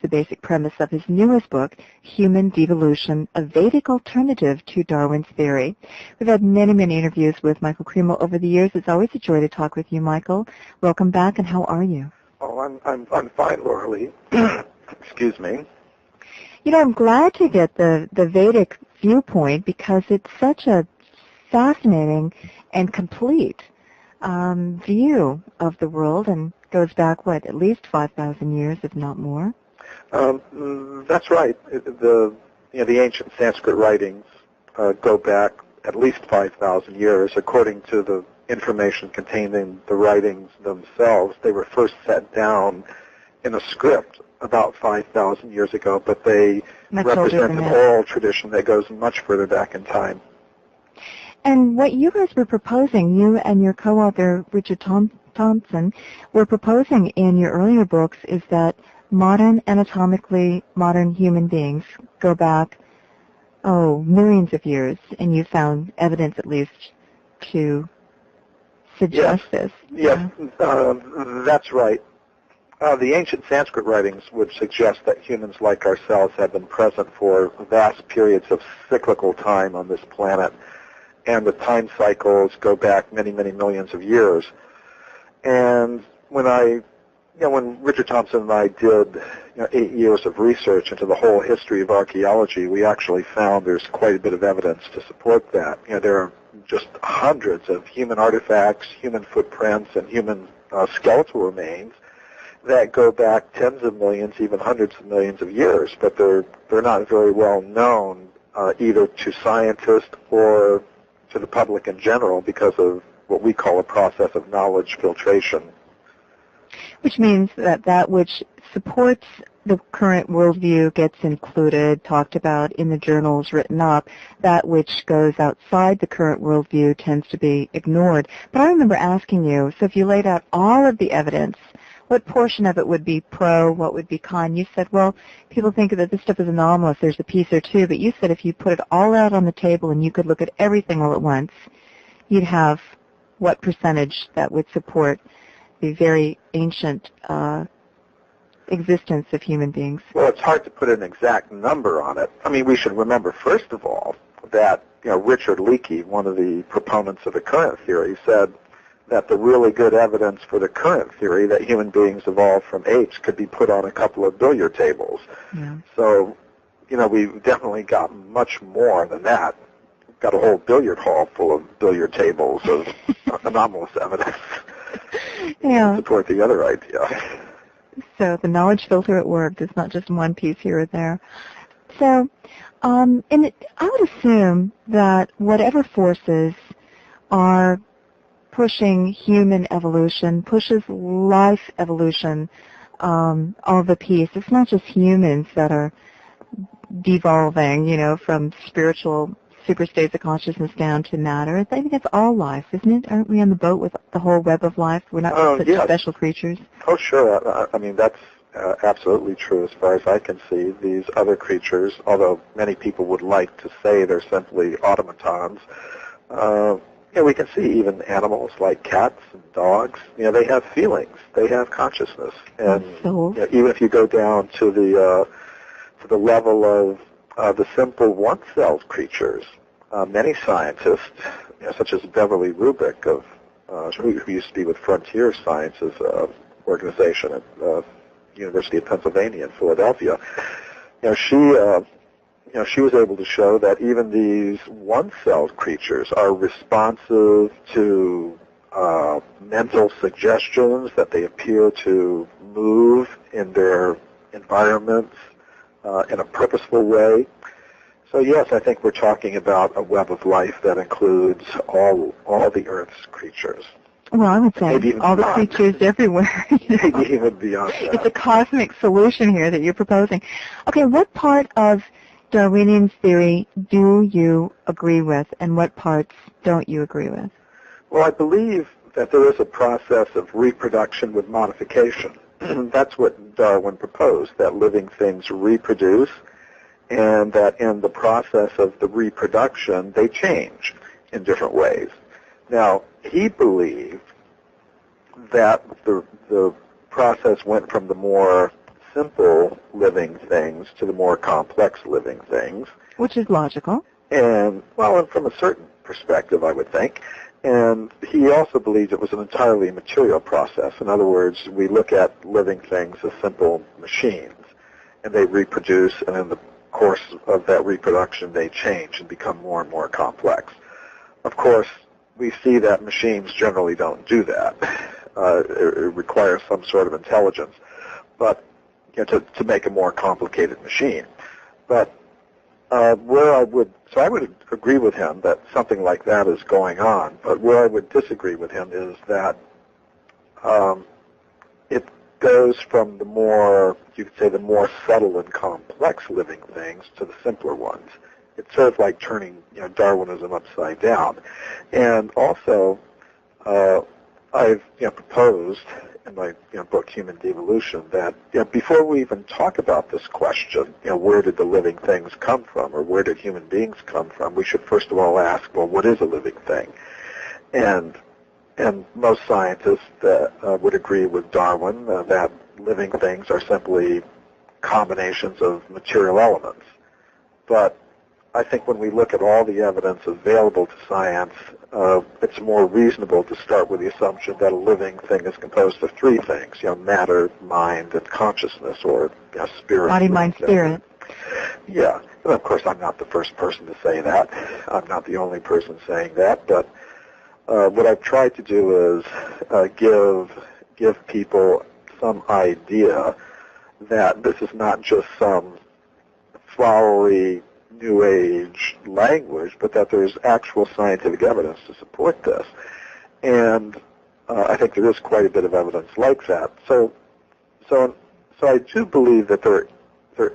the basic premise of his newest book, Human Devolution, a Vedic Alternative to Darwin's Theory. We've had many, many interviews with Michael Cremo over the years. It's always a joy to talk with you, Michael. Welcome back, and how are you? Oh, I'm fine, Laura Lee. Excuse me. You know, I'm glad to get the Vedic viewpoint because it's such a fascinating and complete view of the world, and goes back, what, at least 5,000 years, if not more? That's right. The ancient Sanskrit writings go back at least 5,000 years. According to the information contained in the writings themselves, they were first set down in a script about 5,000 years ago, but they represent an oral tradition that goes much further back in time. And what you guys were proposing, you and your co-author, Richard Thompson, were proposing in your earlier books is that anatomically modern human beings go back, millions of years, and you found evidence at least to suggest this. Yes, that's right. The ancient Sanskrit writings would suggest that humans like ourselves have been present for vast periods of cyclical time on this planet, and the time cycles go back many, many millions of years. And when Richard Thompson and I did 8 years of research into the whole history of archaeology, we actually found there's quite a bit of evidence to support that. There are just hundreds of human artifacts, human footprints, and human skeletal remains that go back tens of millions, even hundreds of millions of years, but they're not very well known either to scientists or to the public in general because of what we call a process of knowledge filtration. Which means that which supports the current worldview gets included, talked about in the journals, written up. That which goes outside the current worldview tends to be ignored. But I remember asking you, so if you laid out all of the evidence, what portion of it would be pro, what would be con? You said, well, people think that this stuff is anomalous, there's a piece or two, but you said if you put it all out on the table and you could look at everything all at once, you'd have what percentage that would support the very ancient existence of human beings? Well, it's hard to put an exact number on it. I mean, we should remember, first of all, that Richard Leakey, one of the proponents of the current theory, said that the really good evidence for the current theory that human beings evolved from apes could be put on a couple of billiard tables. Yeah. So, we've definitely got much more than that. We've got a whole billiard hall full of billiard tables of anomalous evidence to support the other idea. So the knowledge filter at work is not just one piece here or there. So I would assume that whatever forces are pushing human evolution, pushes life evolution of a piece. It's not just humans that are devolving, from spiritual super states of consciousness down to matter. I think it's all life, isn't it? Aren't we on the boat with the whole web of life? We're not such special creatures. Oh, sure. I mean, that's absolutely true as far as I can see. These other creatures, although many people would like to say they're simply automatons, we can see even animals like cats and dogs. They have feelings. They have consciousness. And even if you go down to the level of the simple one-celled creatures, many scientists, such as Beverly Rubik, who used to be with Frontier Sciences organization at the University of Pennsylvania in Philadelphia, she was able to show that even these one-celled creatures are responsive to mental suggestions, that they appear to move in their environments in a purposeful way. So yes, I think we're talking about a web of life that includes all the Earth's creatures. Well, I would say all the creatures everywhere. Maybe even beyond that. It's a cosmic solution here that you're proposing. Okay, what part of Darwinian theory do you agree with, and what parts don't you agree with? Well, I believe that there is a process of reproduction with modification. That's what Darwin proposed, that living things reproduce, and that in the process of the reproduction, they change in different ways. Now, he believed that the process went from the more simple living things to the more complex living things. Which is logical. And, well, and from a certain perspective, I would think. And he also believed it was an entirely material process. In other words, we look at living things as simple machines, and they reproduce, and in the course of that reproduction, they change and become more and more complex. Of course, we see that machines generally don't do that. It requires some sort of intelligence, but to make a more complicated machine. But I would agree with him that something like that is going on. But where I would disagree with him is that it goes from the more, you could say, the more subtle and complex living things to the simpler ones. It's sort of like turning, Darwinism upside down. And also, I've proposed in my book Human Devolution that before we even talk about this question, where did the living things come from, or where did human beings come from, we should first of all ask, well, what is a living thing? And most scientists would agree with Darwin that living things are simply combinations of material elements. But I think when we look at all the evidence available to science, it's more reasonable to start with the assumption that a living thing is composed of three things, matter, mind, and consciousness, or spirit. Body, mind, spirit. Yeah. And of course, I'm not the first person to say that. I'm not the only person saying that. But what I've tried to do is give people some idea that this is not just some flowery New Age language, but that there's actual scientific evidence to support this. And I think there is quite a bit of evidence like that. So I do believe that there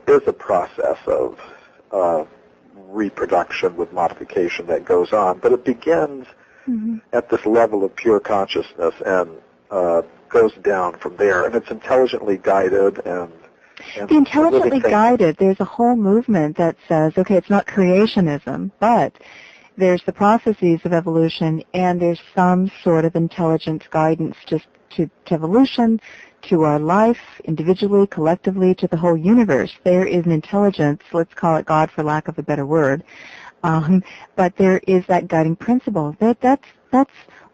is a process of reproduction with modification that goes on, but it begins at this level of pure consciousness and goes down from there. And it's intelligently guided and the intelligently guided, there's a whole movement that says, okay, it's not creationism, but there's the processes of evolution, and there's some sort of intelligence guidance just to evolution, to our life, individually, collectively, to the whole universe. There is an intelligence, let's call it God for lack of a better word, but there is that guiding principle. That's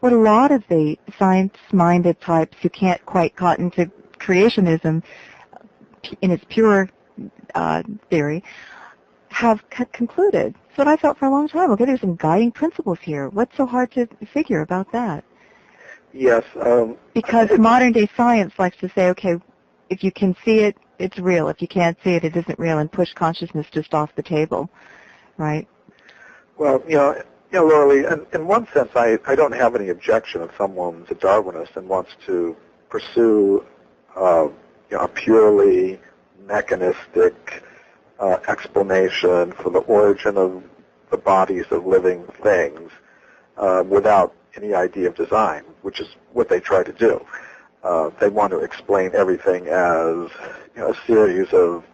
what a lot of the science-minded types who can't quite cotton to creationism in its pure theory, have concluded. That's what I felt for a long time. Okay, there's some guiding principles here. What's so hard to figure about that? Yes. Because modern-day science likes to say, okay, if you can see it, it's real. If you can't see it, it isn't real, and push consciousness just off the table, right? Well, Laura, in one sense, I don't have any objection if someone's a Darwinist and wants to pursue a purely mechanistic explanation for the origin of the bodies of living things without any idea of design, which is what they try to do. They want to explain everything as a series of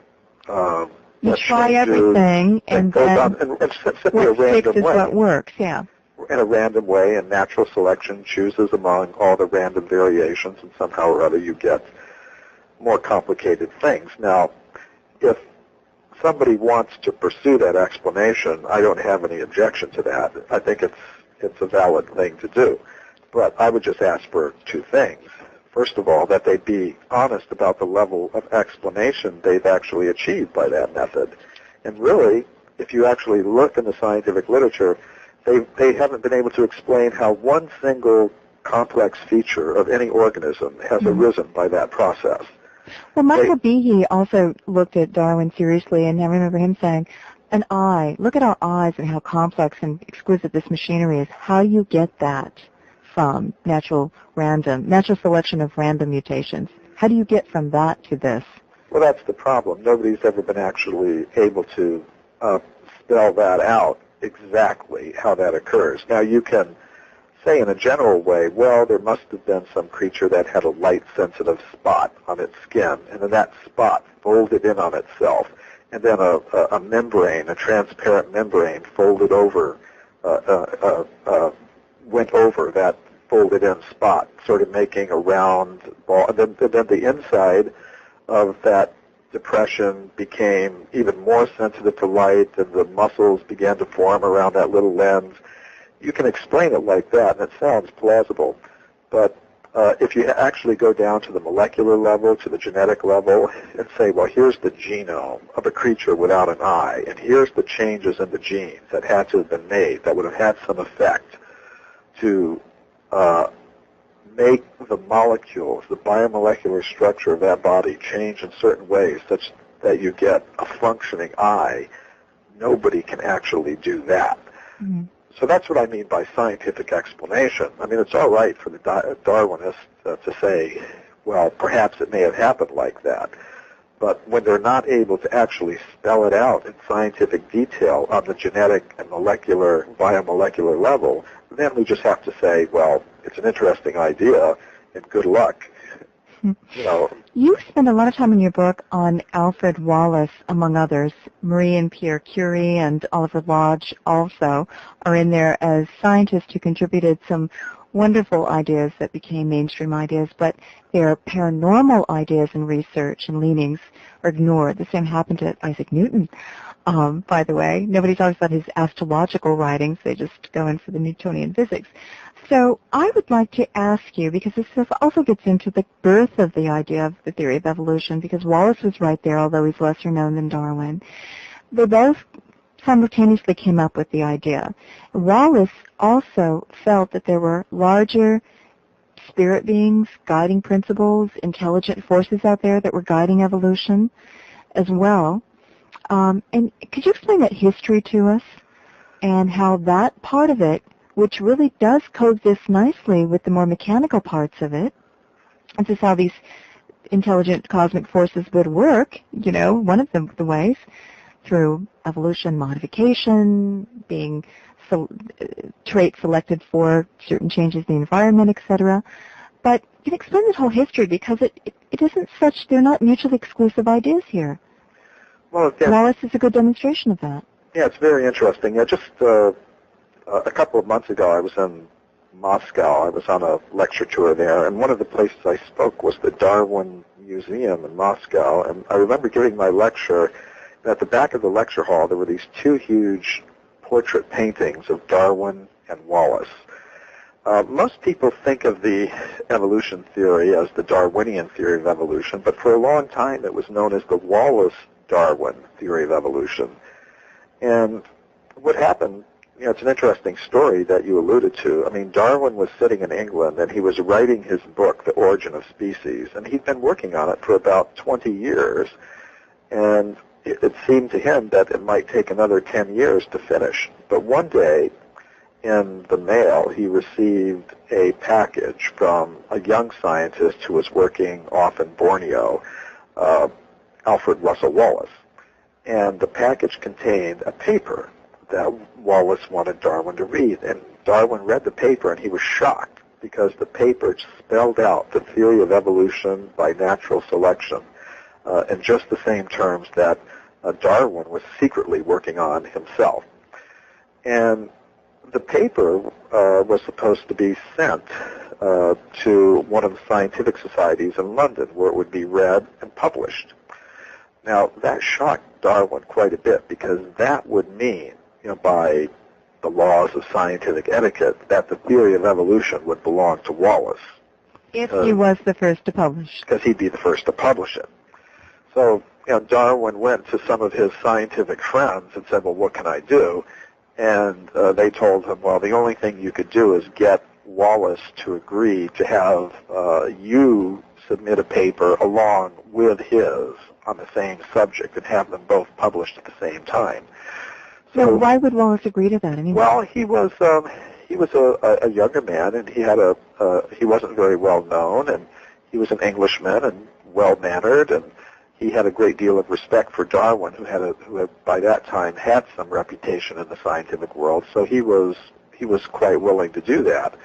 you try everything, and then and simply what sticks is what works, yeah. In a random way, and natural selection chooses among all the random variations, and somehow or other you get more complicated things. Now, if somebody wants to pursue that explanation, I don't have any objection to that. I think it's a valid thing to do. But I would just ask for two things. First of all, that they be honest about the level of explanation they've actually achieved by that method. And really, if you actually look in the scientific literature, they haven't been able to explain how one single complex feature of any organism has arisen by that process. Well, Michael Behe also looked at Darwin seriously, and I remember him saying, an eye, look at our eyes and how complex and exquisite this machinery is. How do you get that from natural selection of random mutations? How do you get from that to this? Well, that's the problem. Nobody's ever been actually able to spell that out exactly how that occurs. Now, you can say in a general way, well, there must have been some creature that had a light-sensitive spot on its skin, and then that spot folded in on itself, and then a membrane, a transparent membrane, folded over, went over that folded-in spot, sort of making a round ball, and then the inside of that depression became even more sensitive to light and the muscles began to form around that little lens. You can explain it like that, and it sounds plausible. But if you actually go down to the molecular level, to the genetic level, and say, well, here's the genome of a creature without an eye, and here's the changes in the genes that had to have been made that would have had some effect to make the molecules, the biomolecular structure of that body change in certain ways such that you get a functioning eye, nobody can actually do that. Mm-hmm. So that's what I mean by scientific explanation. I mean, it's all right for the Darwinists to say, well, perhaps it may have happened like that. But when they're not able to actually spell it out in scientific detail on the genetic and molecular, biomolecular level, then we just have to say, well, it's an interesting idea, and good luck. You spend a lot of time in your book on Alfred Wallace, among others. Marie and Pierre Curie and Oliver Lodge also are in there as scientists who contributed some wonderful ideas that became mainstream ideas, but their paranormal ideas and research and leanings are ignored. The same happened to Isaac Newton, by the way. Nobody talks about his astrological writings. They just go in for the Newtonian physics. So I would like to ask you, because this stuff also gets into the birth of the idea of the theory of evolution, because Wallace was right there, although he's lesser known than Darwin. They both simultaneously came up with the idea. Wallace also felt that there were larger spirit beings, guiding principles, intelligent forces out there that were guiding evolution as well. And could you explain that history to us and how that part of it, which really does coexist nicely with the more mechanical parts of it, this is how these intelligent cosmic forces would work, one of the ways, through evolution, modification, being traits selected for certain changes in the environment, etc. But you can explain this whole history because it isn't such, they're not mutually exclusive ideas here. Well, Wallace is a good demonstration of that. Yeah, it's very interesting. Just a couple of months ago, I was in Moscow. I was on a lecture tour there, and one of the places I spoke was the Darwin Museum in Moscow. And I remember giving my lecture, and at the back of the lecture hall, there were these two huge portrait paintings of Darwin and Wallace. Most people think of the evolution theory as the Darwinian theory of evolution, but for a long time it was known as the Wallace-Darwin theory of evolution. And what happened, it's an interesting story that you alluded to. I mean, Darwin was sitting in England, and he was writing his book, The Origin of Species, and he'd been working on it for about 20 years, and it seemed to him that it might take another 10 years to finish. But one day, in the mail, he received a package from a young scientist who was working off in Borneo, Alfred Russel Wallace. And the package contained a paper that Wallace wanted Darwin to read. And Darwin read the paper, and he was shocked because the paper spelled out the theory of evolution by natural selection in just the same terms that Darwin was secretly working on himself. And the paper was supposed to be sent to one of the scientific societies in London where it would be read and published. Now, that shocked Darwin quite a bit because that would mean, by the laws of scientific etiquette, that the theory of evolution would belong to Wallace. If he was the first to publish. Because he'd be the first to publish it. So, Darwin went to some of his scientific friends and said, well, what can I do? And they told him, well, the only thing you could do is get Wallace to agree to have you submit a paper along with his on the same subject and have them both published at the same time. So why would Wallace agree to that anyway? Well, he was a younger man, and he wasn't very well known, and he was an Englishman and well mannered, and he had a great deal of respect for Darwin, who had by that time had some reputation in the scientific world. So he was quite willing to do that.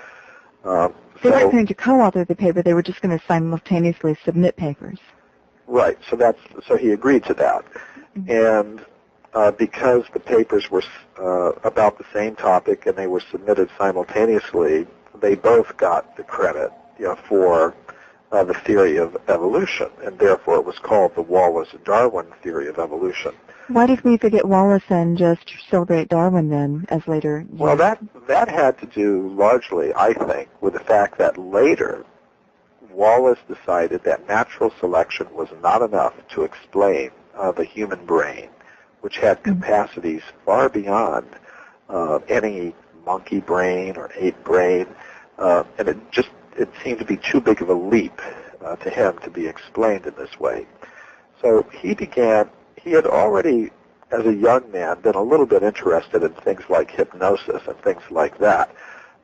They weren't going to co-author the paper; they were just going to simultaneously submit papers. Right. So he agreed to that, and because the papers were about the same topic and they were submitted simultaneously, they both got the credit, for the theory of evolution, and therefore it was called the Wallace-Darwin theory of evolution. Why did we forget Wallace and just celebrate Darwin then, as later? Well, that had to do largely, I think, with the fact that later Wallace decided that natural selection was not enough to explain the human brain, which had capacities far beyond any monkey brain or ape brain, and it seemed to be too big of a leap to him to be explained in this way. So he had already, as a young man, been a little bit interested in things like hypnosis and things like that,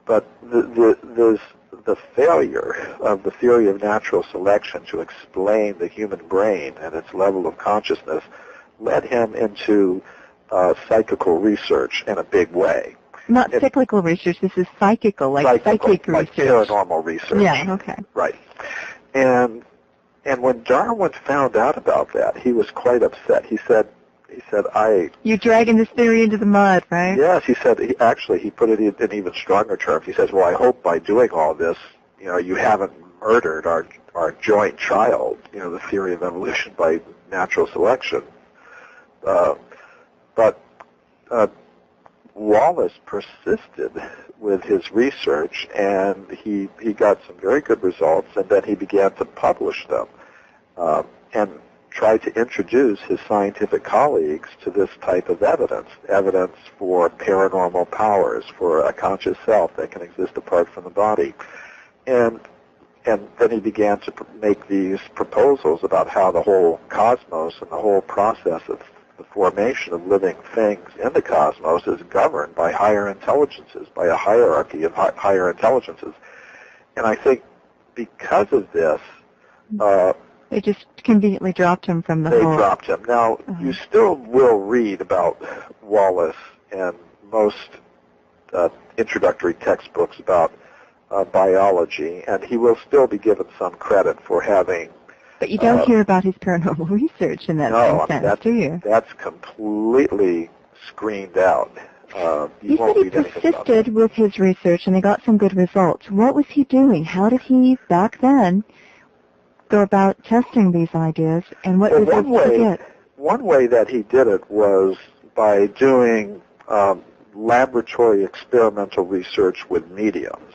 but the failure of the theory of natural selection to explain the human brain and its level of consciousness led him into psychical research in a big way. Not cyclical research, this is psychical, psychic research. Like paranormal research. Yeah, okay. Right. And when Darwin found out about that, he was quite upset. He said, "You're dragging this theory into the mud, right?" Yes, he said. He put it in even stronger terms. He says, "Well, I hope by doing all this, you haven't murdered our joint child, the theory of evolution by natural selection." But Wallace persisted with his research, and he got some very good results, and then he began to publish them and tried to introduce his scientific colleagues to this type of evidence for paranormal powers, for a conscious self that can exist apart from the body. And then he began to make these proposals about how the whole cosmos and the whole process of the formation of living things in the cosmos is governed by higher intelligences, by a hierarchy of higher intelligences. And I think because of this, they just conveniently dropped him from the They whole... dropped him. Now, you still will read about Wallace in most introductory textbooks about biology, and he will still be given some credit for having... But you don't hear about his paranormal research in that same sense, do you? That's completely screened out. You said he persisted with his research, and he got some good results. What was he doing? How did he, back then, go about testing these ideas, and what results did he get? One way that he did it was by doing laboratory experimental research with mediums.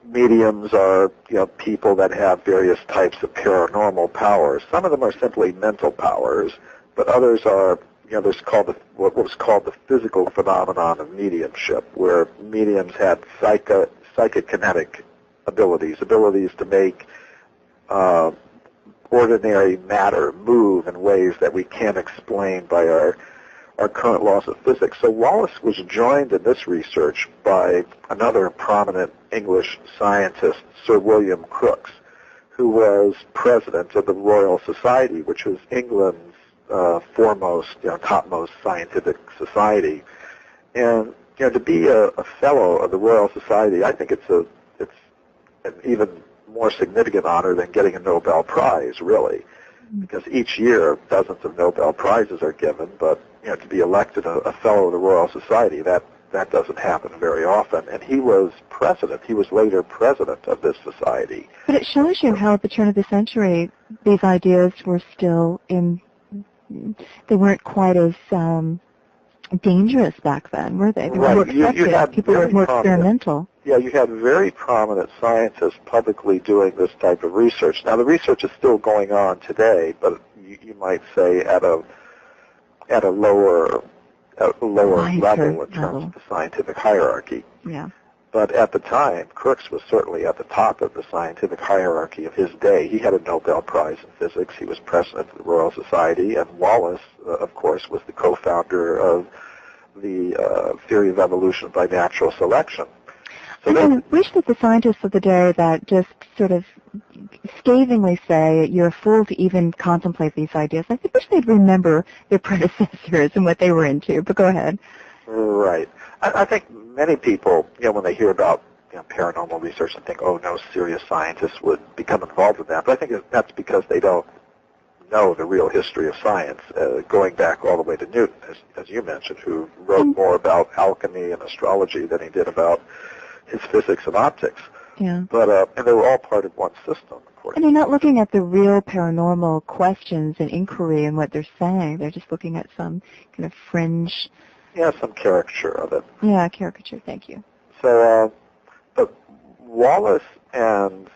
Mediums are, people that have various types of paranormal powers. Some of them are simply mental powers, but others are, there's what was called the physical phenomenon of mediumship, where mediums had psychokinetic abilities to make ordinary matter move in ways that we can't explain by our current laws of physics. So Wallace was joined in this research by another prominent English scientist, Sir William Crookes, who was president of the Royal Society, which was England's foremost, topmost scientific society. And to be a fellow of the Royal Society, I think it's an even more significant honor than getting a Nobel Prize, really, because each year dozens of Nobel Prizes are given, but to be elected a fellow of the Royal Society, that doesn't happen very often. And he was president. He was later president of this society. But it shows you how at the turn of the century these ideas were still they weren't quite as dangerous back then, were they? They were more accepted. People were more experimental. Yeah, you had very prominent scientists publicly doing this type of research. Now, the research is still going on today, but you might say at a lower level in terms of the scientific hierarchy. Yeah. But at the time, Crookes was certainly at the top of the scientific hierarchy of his day. He had a Nobel Prize in physics. He was president of the Royal Society, and Wallace, of course, was the co-founder of the theory of evolution by natural selection. So I wish that the scientists of the day that just sort of scathingly say you're a fool to even contemplate these ideas, I wish they'd remember their predecessors and what they were into. But go ahead. Right. I think many people, when they hear about paranormal research and think, oh, no serious scientists would become involved with that. But I think that's because they don't know the real history of science, going back all the way to Newton, as you mentioned, who wrote more about alchemy and astrology than he did about his physics and optics. Yeah. But and they were all part of one system, of course. And they're not looking at the real paranormal questions and inquiry and what they're saying. They're just looking at some kind of fringe. Yeah, some caricature of it. Yeah, caricature. Thank you. So, but Wallace and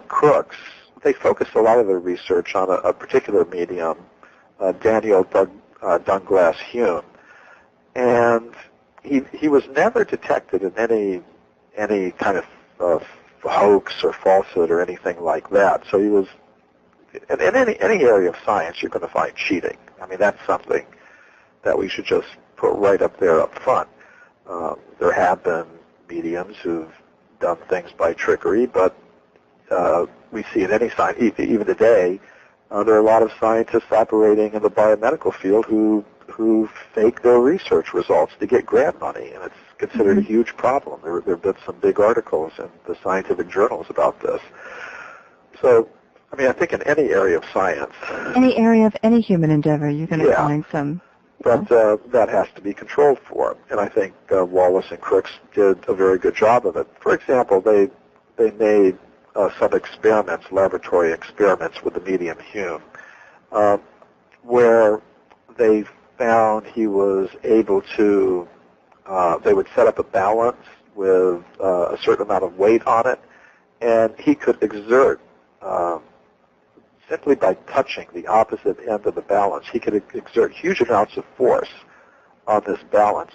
Crooks, they focused a lot of their research on a particular medium, Daniel Dunglass Hume, and he was never detected in any kind of hoax or falsehood or anything like that. So he was in any area of science, you're going to find cheating. I mean, that's something that we should just put right up there up front. There have been mediums who've done things by trickery, but we see in any science, even today, there are a lot of scientists operating in the biomedical field who fake their research results to get grant money, and it's considered a huge problem. There have been some big articles in the scientific journals about this. So, I mean, I think in any area of science, any area of any human endeavor, you're going to find some. But that has to be controlled for, and I think Wallace and Crooks did a very good job of it. For example, they made some experiments, laboratory experiments with the medium Hume, where they found he was able to, they would set up a balance with a certain amount of weight on it, and he could exert, simply by touching the opposite end of the balance, he could exert huge amounts of force on this balance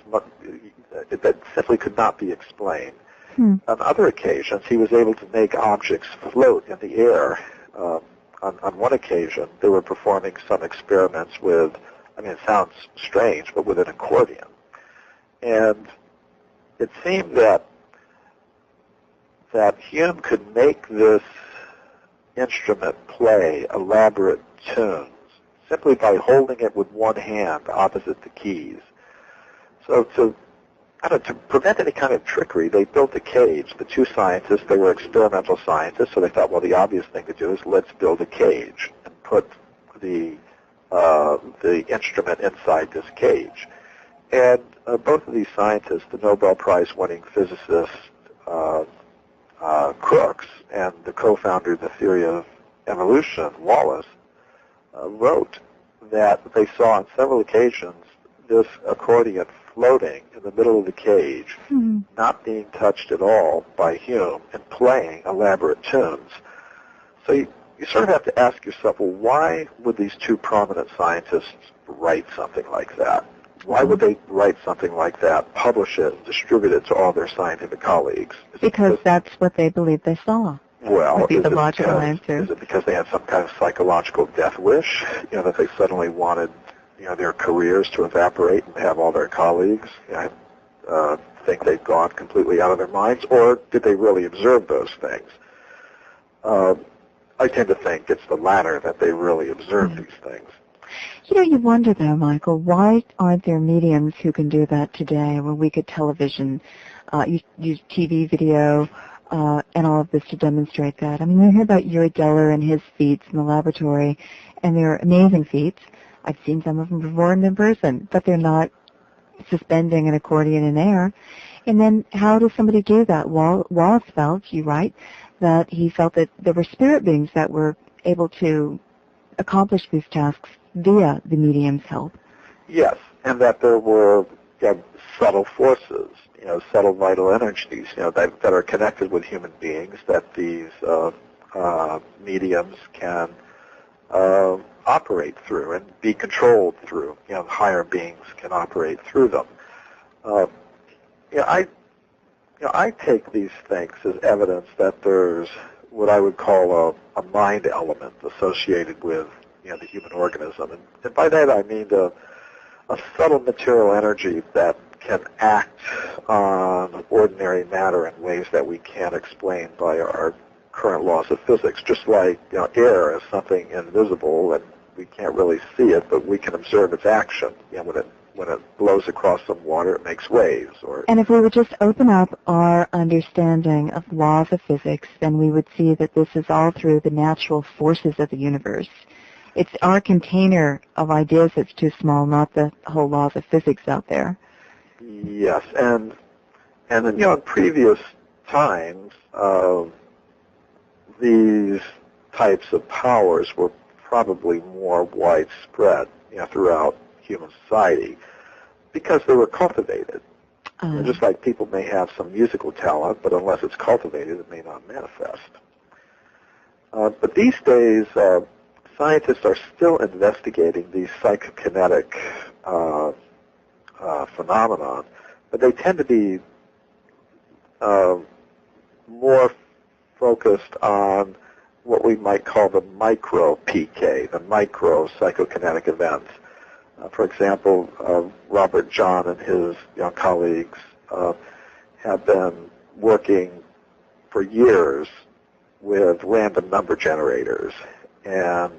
that simply could not be explained. On other occasions, he was able to make objects float in the air. On one occasion, they were performing some experiments with, I mean, it sounds strange, but with an accordion. And it seemed that Hume could make this instrument play elaborate tunes simply by holding it with one hand opposite the keys. So to prevent any kind of trickery, they built a cage. The two scientists, they were experimental scientists, so they thought, well, the obvious thing to do is let's build a cage and put the instrument inside this cage. And both of these scientists, the Nobel Prize-winning physicist Crooks and the co-founder of the theory of evolution, Wallace, wrote that they saw on several occasions this accordion floating in the middle of the cage, not being touched at all by Hume, and playing elaborate tunes. So you sort of have to ask yourself, well, why would these two prominent scientists write something like that? Why would they write something like that, publish it, and distribute it to all their scientific colleagues? Because that's what they believed they saw. Well, would be the logical answer. Is it because they had some kind of psychological death wish, that they suddenly wanted, their careers to evaporate and have all their colleagues think they've gone completely out of their minds, or did they really observe those things? I tend to think it's the latter, that they really observed these things. You wonder, though, Michael, why aren't there mediums who can do that today when we could television, use TV, video, and all of this to demonstrate that? I mean, we hear about Uri Geller and his feats in the laboratory, and they're amazing feats. I've seen some of them performed in person, but they're not suspending an accordion in air. And then how does somebody do that? Wallace felt, you write, that he felt that there were spirit beings that were able to accomplish these tasks via the medium's help. Yes, and that there were subtle forces, subtle vital energies, that are connected with human beings, that these mediums can operate through and be controlled through. Higher beings can operate through them. I take these things as evidence that there's what I would call a mind element associated with the human organism, and by that I mean a subtle material energy that can act on ordinary matter in ways that we can't explain by our current laws of physics. Just like air is something invisible and we can't really see it, but we can observe its action. When it blows across some water, it makes waves. And if we would just open up our understanding of laws of physics, then we would see that this is all through the natural forces of the universe. It's our container of ideas that's too small, not the whole laws of physics out there. Yes, and then in previous times, these types of powers were probably more widespread, throughout human society because they were cultivated. Just like people may have some musical talent, but unless it's cultivated, it may not manifest. But these days, scientists are still investigating these psychokinetic phenomenon, but they tend to be more focused on what we might call the micro PK, the micro psychokinetic events. For example, Robert John and his young colleagues have been working for years with random number generators, and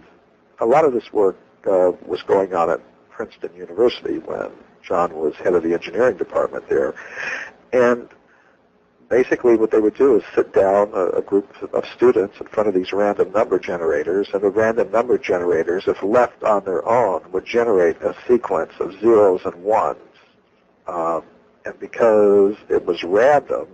a lot of this work was going on at Princeton University when John was head of the engineering department there. And basically what they would do is sit down a group of students in front of these random number generators, and the random number generators, if left on their own, would generate a sequence of zeros and ones. And because it was random,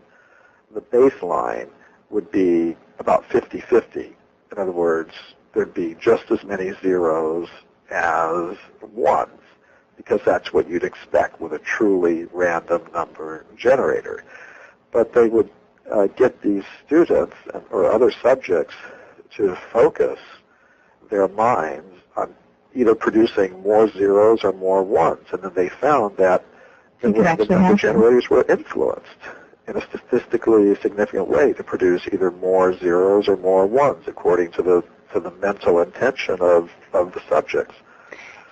the baseline would be about 50-50. In other words, there'd be just as many zeros as ones, because that's what you'd expect with a truly random number generator. But they would get these students or other subjects to focus their minds on either producing more zeros or more ones, and then they found that the number generators were influenced in a statistically significant way to produce either more zeros or more ones according to the mental intention of the subjects.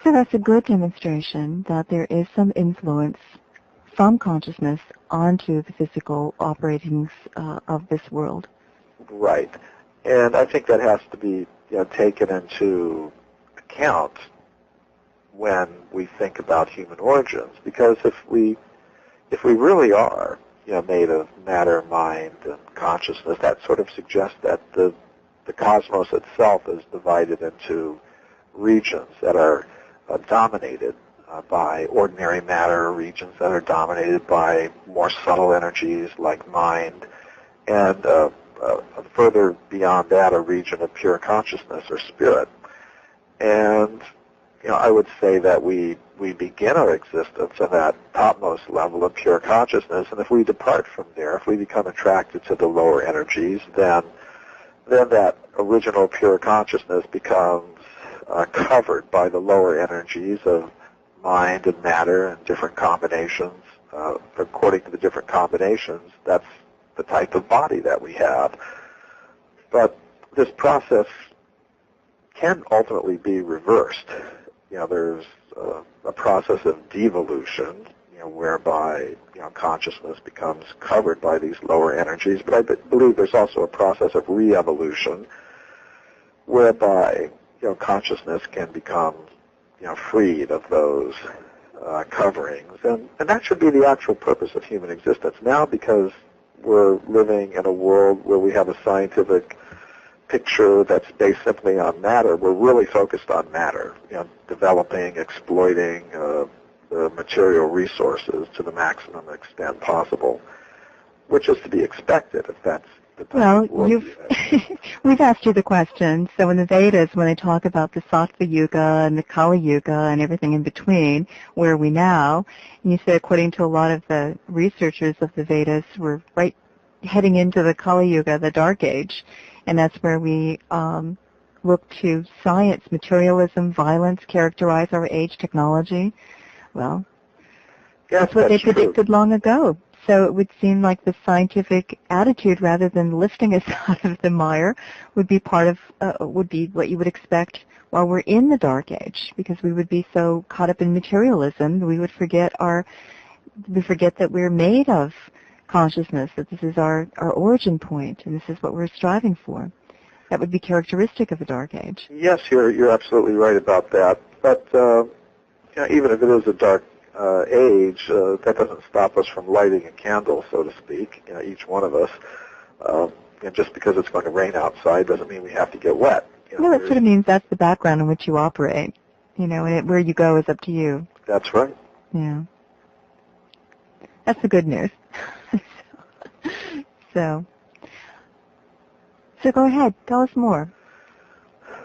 So that's a good demonstration that there is some influence from consciousness onto the physical operations of this world. Right. And I think that has to be taken into account when we think about human origins, because if we really are made of matter, mind, and consciousness, that sort of suggests that the cosmos itself is divided into regions that are dominated by ordinary matter, regions that are dominated by more subtle energies like mind, and further beyond that, a region of pure consciousness or spirit. And I would say that we begin our existence at that topmost level of pure consciousness, and if we depart from there, if we become attracted to the lower energies, then that original pure consciousness becomes covered by the lower energies of mind and matter and different combinations. According to the different combinations, that's the type of body that we have. But this process can ultimately be reversed. There's a process of devolution, whereby consciousness becomes covered by these lower energies. But I believe there's also a process of re-evolution, whereby consciousness can become freed of those coverings, and that should be the actual purpose of human existence now, because we're living in a world where we have a scientific picture that's based simply on matter. We're really focused on matter, developing, exploiting the material resources to the maximum extent possible, which is to be expected if that's the type of world. We've asked you the question. So in the Vedas, when they talk about the Sattva Yuga and the Kali Yuga and everything in between, where are we now? And you say, according to a lot of the researchers of the Vedas, we're right heading into the Kali Yuga, the Dark Age. And that's where we look to science, materialism, violence, characterize our age, technology. Well, yes, that's what they predicted long ago. So it would seem like the scientific attitude, rather than lifting us out of the mire, would be part of, would be what you would expect while we're in the Dark Age, because we would be so caught up in materialism, we would forget that we're made of consciousness, that this is our origin point, and this is what we're striving for. That would be characteristic of the Dark Age. Yes, you're absolutely right about that. But even if it is a dark age, that doesn't stop us from lighting a candle, so to speak. Each one of us. And just because it's going to rain outside doesn't mean we have to get wet. No, that sort of means that's the background in which you operate. And where you go is up to you. That's right. Yeah. That's the good news. So go ahead. Tell us more.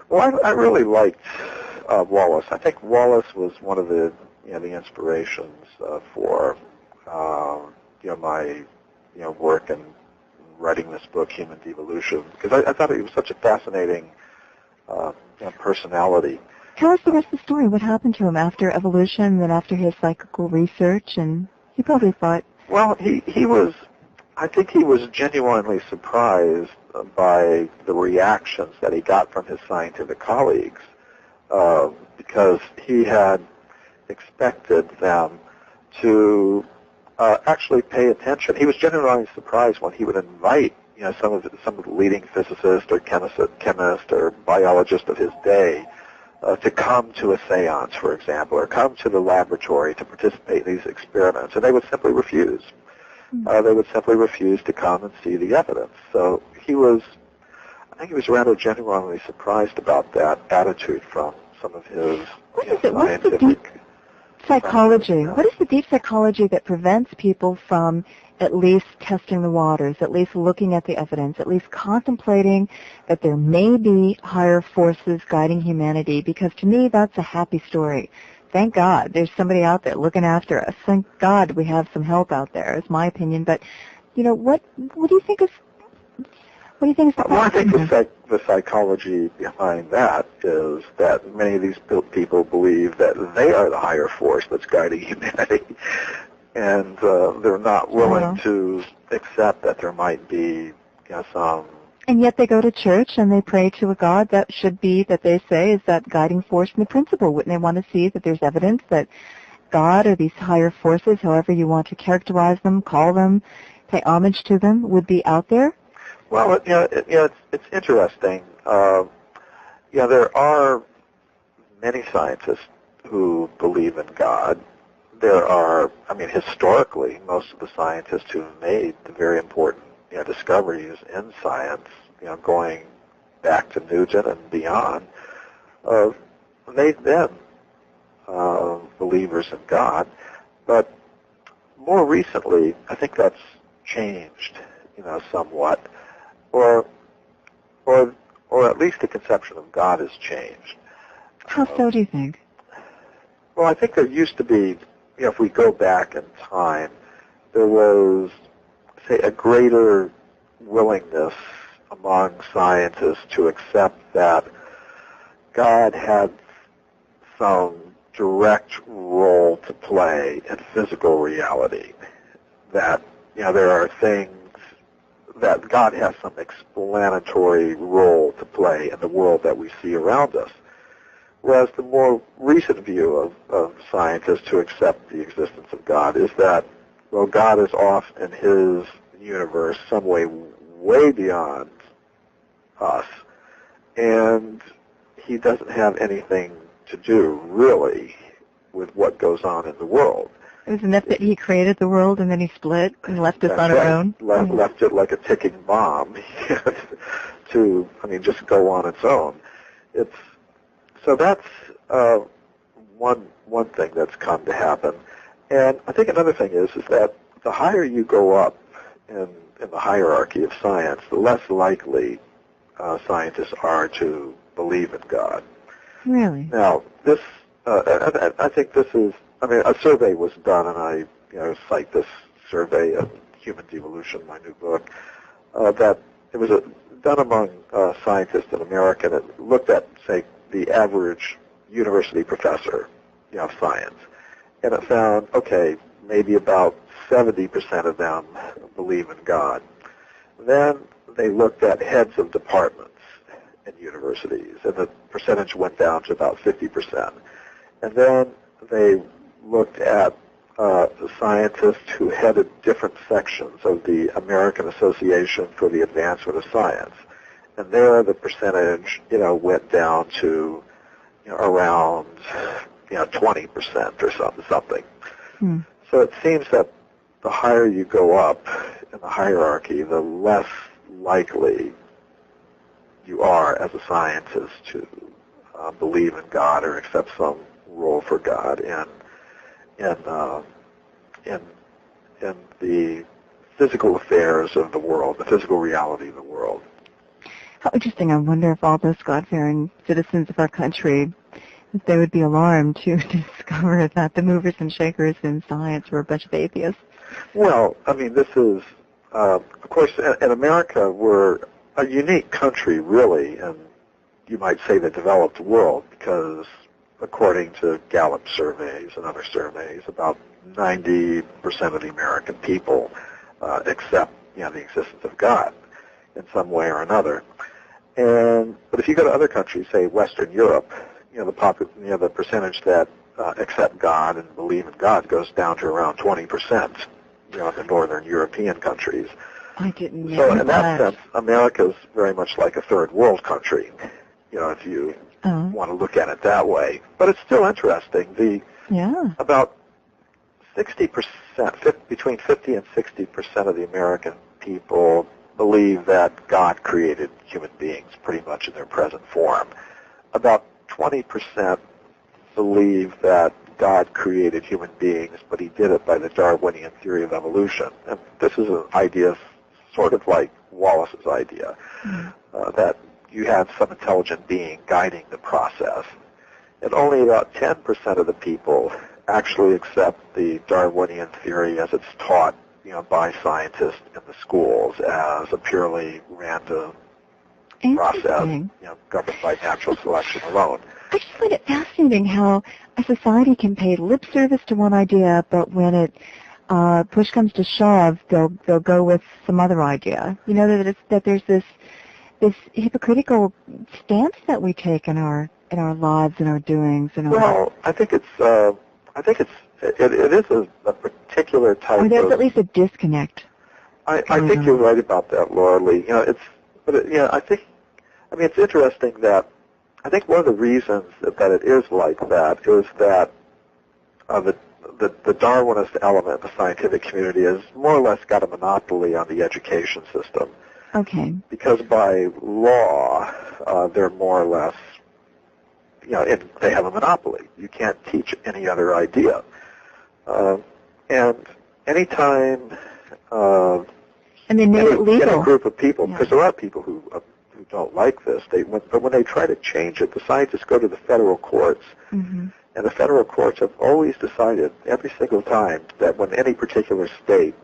Well, I really liked Wallace. I think Wallace was one of the the inspirations for my work in writing this book, Human Devolution, because I thought he was such a fascinating personality. Tell us the rest of the story. What happened to him after evolution, and then after his psychical research? And he probably thought. Well, he was. I think he was genuinely surprised by the reactions that he got from his scientific colleagues, because he had expected them to actually pay attention. He was genuinely surprised when he would invite some of the leading physicists or chemists or biologists of his day to come to a seance, for example, or come to the laboratory to participate in these experiments, and they would simply refuse. They would simply refuse to come and see the evidence. So I think he was rather genuinely surprised about that attitude from some of his scientific. What's the deep psychology? What is the deep psychology that prevents people from at least testing the waters, at least looking at the evidence, at least contemplating that there may be higher forces guiding humanity? Because to me, that's a happy story. Thank God there's somebody out there looking after us. Thank God we have some help out there, is my opinion. But, what do you think is the problem? Well, I think the psychology behind that is that many of these people believe that they are the higher force that's guiding humanity, and they're not willing to accept that there might be some. And yet they go to church and they pray to a God that should be, that they say, is that guiding force and the principle. Wouldn't they want to see that there's evidence that God or these higher forces, however you want to characterize them, call them, pay homage to them, would be out there? Well, it's interesting. There are many scientists who believe in God. There are, historically, most of the scientists who have made the very important discoveries in science, going back to Newton and beyond, they've been believers in God. But more recently, I think that's changed, somewhat, or at least the conception of God has changed. How so, do you think? Well, I think there used to be, if we go back in time, there was, say, a greater willingness among scientists to accept that God had some direct role to play in physical reality, that, there are things that God has some explanatory role to play in the world that we see around us. Whereas the more recent view of scientists who accept the existence of God is that, well, God is off in his universe some way beyond us, and he doesn't have anything to do, really, with what goes on in the world. Isn't it that he created the world and then he split and left us on our own? Left it like a ticking bomb to, just go on its own. So that's one thing that's come to happen. And I think another thing is that the higher you go up in the hierarchy of science, the less likely scientists are to believe in God. Really? Now, this, I think this is, a survey was done, and I cite this survey of Human Devolution, my new book, that it was done among scientists in America, and it looked at, say, the average university professor of science. And it found, okay, maybe about 70% of them believe in God. Then they looked at heads of departments in universities, and the percentage went down to about 50%. And then they looked at scientists who headed different sections of the American Association for the Advancement of Science. And there the percentage, went down to around 20% or something. So it seems that the higher you go up in the hierarchy, the less likely you are as a scientist to believe in God or accept some role for God in the physical affairs of the world, the physical reality of the world. How interesting. I wonder if all those God-fearing citizens of our country, if they would be alarmed to discover that the movers and shakers in science were a bunch of atheists. Well, I mean, this is, of course, in America, we're a unique country, really, and you might say the developed world, because according to Gallup surveys and other surveys, about 90% of the American people accept, the existence of God in some way or another. But if you go to other countries, say Western Europe, the percentage that accept God and believe in God goes down to around 20%. In the northern European countries. I didn't know So in that sense, America's very much like a third world country, if you want to look at it that way. But it's still interesting. About 60%, between 50 and 60% of the American people believe that God created human beings pretty much in their present form. About 20% believe that God created human beings, but he did it by the Darwinian theory of evolution. And this is an idea sort of like Wallace's idea, that you have some intelligent being guiding the process. And only about 10% of the people actually accept the Darwinian theory as it's taught, by scientists in the schools as a purely random process, governed by natural selection alone. I just find it fascinating how a society can pay lip service to one idea, but when it push comes to shove, they'll go with some other idea. That there's this hypocritical stance that we take in our lives and our doings and all. Well, I think it is a particular type of. There's at least a disconnect. I think you're right about that, Laura Lee. It's interesting that. I think one of the reasons that it is like that is that the Darwinist element of the scientific community has more or less got a monopoly on the education system. Okay. Because by law, they're more or less, they have a monopoly. You can't teach any other idea. And anytime and they made it legal. In a group of people, because there are people who don't like this, but when they try to change it, the scientists go to the federal courts, and the federal courts have always decided every single time that when any particular state,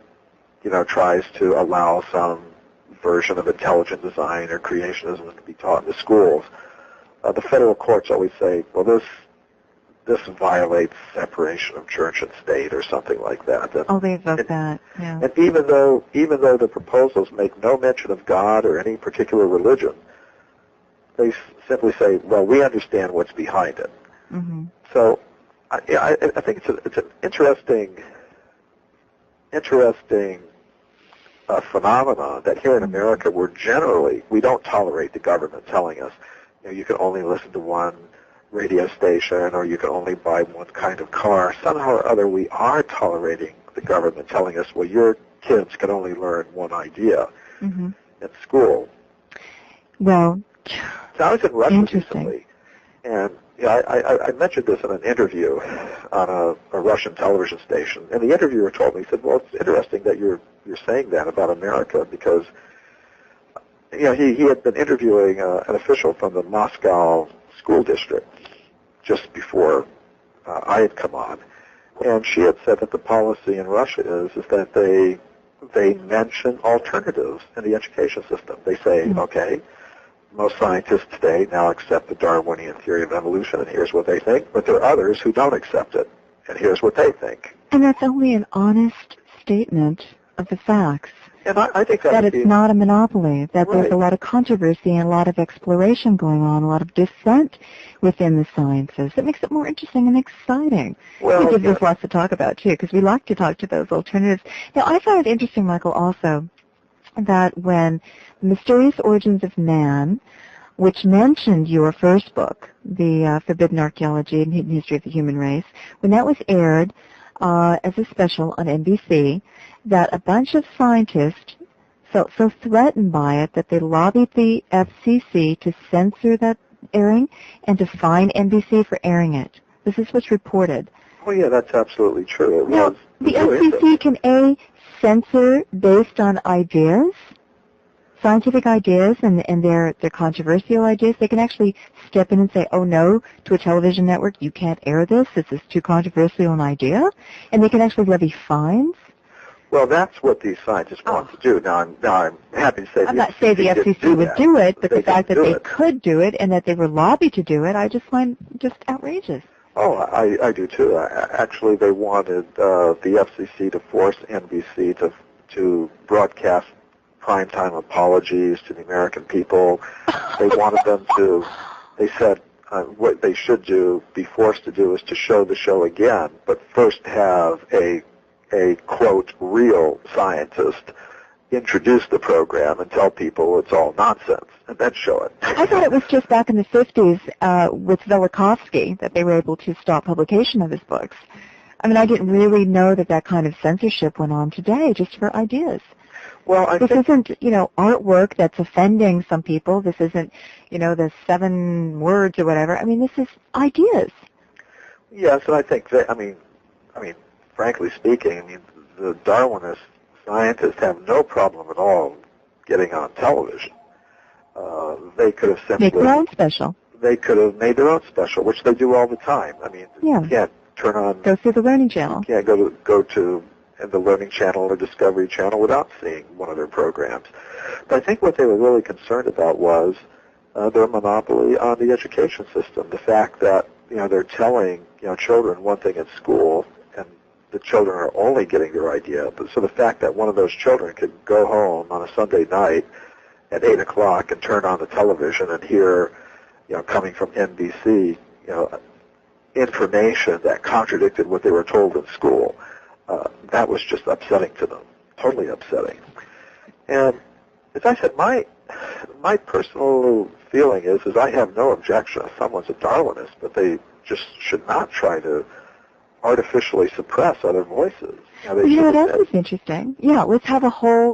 tries to allow some version of intelligent design or creationism to be taught in the schools, the federal courts always say, well, this violates separation of church and state or something like that. They vote that, yeah. And even though the proposals make no mention of God or any particular religion, they simply say, well, we understand what's behind it. Mm-hmm. So I think it's an interesting phenomenon that here in America we don't tolerate the government telling us, you can only listen to one radio station or you can only buy one kind of car. Somehow or other we are tolerating the government telling us, well, your kids can only learn one idea in school. Well, so I was in Russia recently, and I mentioned this in an interview on a Russian television station, and the interviewer told me, he said, well, it's interesting that you're saying that about America because he had been interviewing an official from the Moscow school district just before I had come on, and she had said that the policy in Russia is that they mention alternatives in the education system. They say, okay, most scientists today now accept the Darwinian theory of evolution, and here's what they think, but there are others who don't accept it, and here's what they think. And that's only an honest statement of the facts. And I think that it's not a monopoly, that there's a lot of controversy and a lot of exploration going on, a lot of dissent within the sciences. It makes it more interesting and exciting. It gives us lots to talk about, too, because we like to talk to those alternatives. Now, I found it interesting, Michael, also, that when The Mysterious Origins of Man, which mentioned your first book, The Forbidden Archeology and Hidden History of the Human Race, when that was aired as a special on NBC, that a bunch of scientists felt so threatened by it that they lobbied the FCC to censor that airing and to fine NBC for airing it. This is what's reported. Oh, yeah, that's absolutely true. Now, the FCC can, A, censor based on ideas, scientific ideas, and their controversial ideas. They can actually step in and say, oh no, to a television network, you can't air this. This is too controversial an idea. And they can actually levy fines. Well, that's what these scientists want to do. Now I'm happy to say I'm not saying the FCC would do it, but the fact that they could do it and that they were lobbied to do it, I just find just outrageous. Oh, I do too. Actually, they wanted the FCC to force NBC to broadcast primetime apologies to the American people. They wanted them to. They said what they should do, be forced to do, is to show the show again, but first have a quote real scientist introduce the program and tell people it's all nonsense, and then show it. I thought it was just back in the 50s with Velikovsky that they were able to stop publication of his books. I mean, I didn't really know that kind of censorship went on today just for ideas. Well, this isn't, artwork that's offending some people. This isn't, the 7 words or whatever. I mean, this is ideas. Yes, and I think that, I mean, frankly speaking, the Darwinist scientists have no problem at all getting on television. They could have simply make their own special. They could have made their own special, which they do all the time. I mean, you can't turn on. Go through the Learning Channel. You can't go to the Learning Channel or Discovery Channel without seeing one of their programs. But I think what they were really concerned about was their monopoly on the education system. The fact that they're telling children one thing at school, and the children are only getting their idea. But so the fact that one of those children could go home on a Sunday night at 8 o'clock and turn on the television and hear, coming from NBC, information that contradicted what they were told in school, that was just upsetting to them, totally upsetting. And as I said, my personal feeling is I have no objection if someone's a Darwinist, but they just should not try to artificially suppress other voices. What else is interesting? Yeah, let's have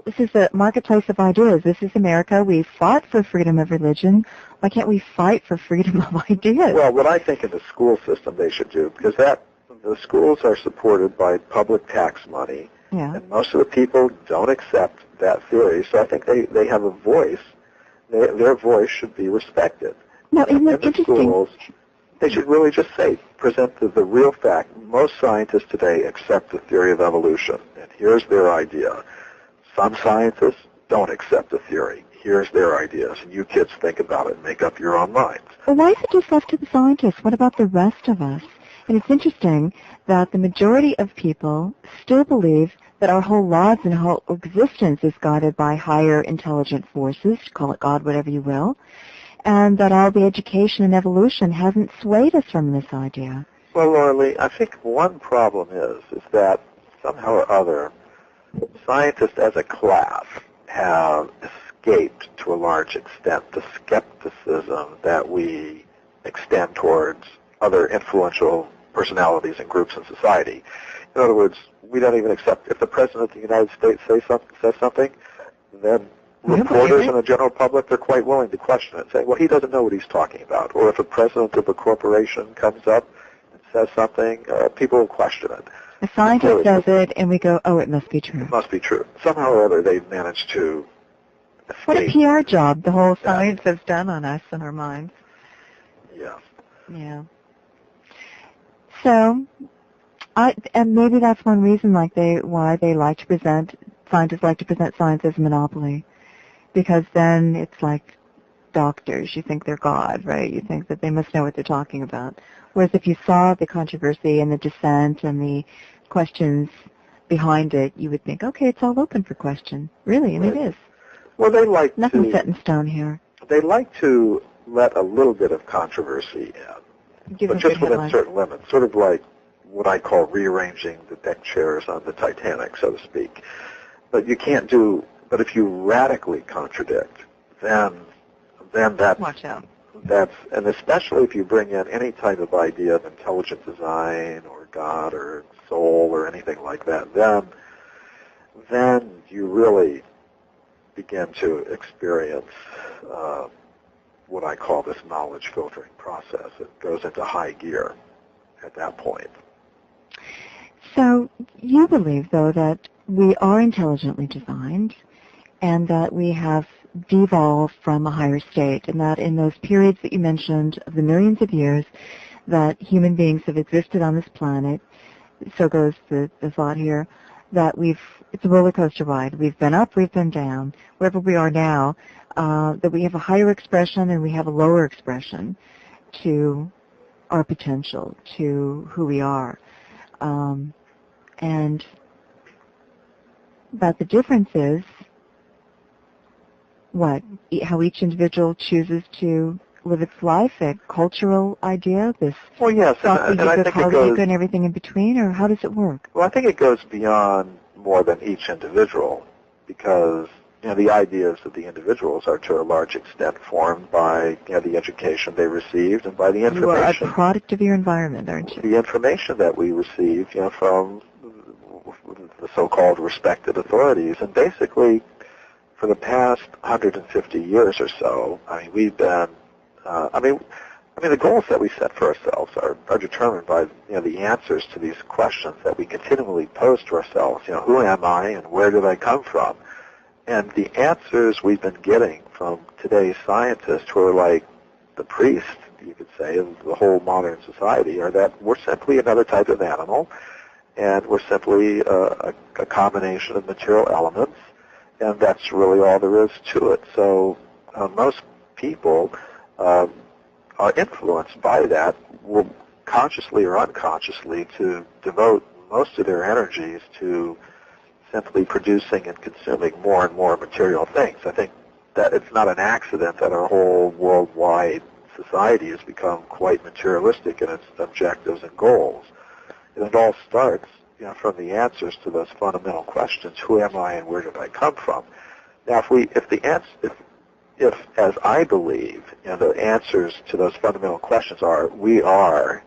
this is a marketplace of ideas. This is America. We fought for freedom of religion. Why can't we fight for freedom of ideas? Well, what I think in the school system they should do, because the schools are supported by public tax money, and most of the people don't accept that theory, so I think they have a voice. Their voice should be respected. Now, isn't it interesting? Schools, they should really just present the real fact. Most scientists today accept the theory of evolution, and here's their idea. Some scientists don't accept the theory. Here's their ideas, and you kids think about it and make up your own minds. Well, why is it just left to the scientists? What about the rest of us? And it's interesting that the majority of people still believe that our whole lives and whole existence is guided by higher intelligent forces, call it God, whatever you will, and that all the education and evolution hasn't swayed us from this idea. Well, Laura Lee, I think one problem is that somehow or other, scientists as a class have escaped to a large extent the skepticism that we extend towards other influential personalities and groups in society. In other words, we don't even accept if the President of the United States says something, then reporters and the general public are quite willing to question it, saying, well, he doesn't know what he's talking about. Or if a president of a corporation comes up and says something, people will question it. A scientist says it, and we go, oh, it must be true. It must be true. Somehow or other, they've managed to escape. What a PR job the whole science has done on us and our minds. Yeah. Yeah. So, and maybe that's one reason why they like to present, scientists like to present science as a monopoly. Because then it's like doctors. You think they're God, right? You think that they must know what they're talking about. Whereas if you saw the controversy and the dissent and the questions behind it, you would think, okay, it's all open for question. Really, and it is. Well, they like nothing set in stone here. They like to let a little bit of controversy in, but just within certain limits, sort of like what I call rearranging the deck chairs on the Titanic, so to speak. But you can't do. But if you radically contradict, then that's watch out. And especially if you bring in any type of idea of intelligent design or God or soul or anything like that, then you really begin to experience what I call this knowledge filtering process. It goes into high gear at that point. So you believe, though, that we are intelligently designed, and that we have devolved from a higher state, and that in those periods that you mentioned of the millions of years that human beings have existed on this planet, so goes the thought here, that it's a roller coaster ride. We've been up, we've been down. Wherever we are now, that we have a higher expression and we have a lower expression to our potential, to who we are. And that the difference is how each individual chooses to live its life, a cultural idea, this well, yes, and I think it goes, and everything in between, or how does it work? Well, I think it goes beyond more than each individual, because the ideas of the individuals are to a large extent formed by the education they received and by the information. You are a product of your environment, aren't you? The information that we receive from the so-called respected authorities, and basically for the past 150 years or so, we've been the goals that we set for ourselves are determined by the answers to these questions that we continually pose to ourselves. Who am I and where did I come from? And the answers we've been getting from today's scientists, who are like the priest, you could say, of the whole modern society, are that we're simply another type of animal, and we're simply a combination of material elements, and that's really all there is to it. So most people are influenced by that, will consciously or unconsciously to devote most of their energies to simply producing and consuming more and more material things. I think that it's not an accident that our whole worldwide society has become quite materialistic in its objectives and goals. And it all starts from the answers to those fundamental questions: who am I and where did I come from? Now, if as I believe, the answers to those fundamental questions are we are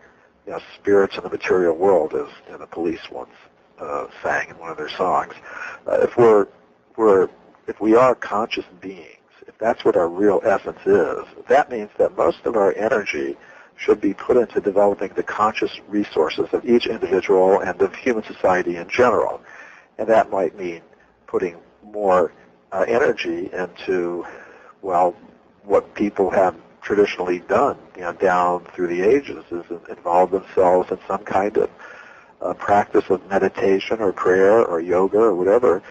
spirits in the material world, as the Police once sang in one of their songs. If we are conscious beings, if that's what our real essence is, that means that most of our energy should be put into developing the conscious resources of each individual and of human society in general. And that might mean putting more energy into, what people have traditionally done, down through the ages, is involve themselves in some kind of practice of meditation or prayer or yoga or whatever,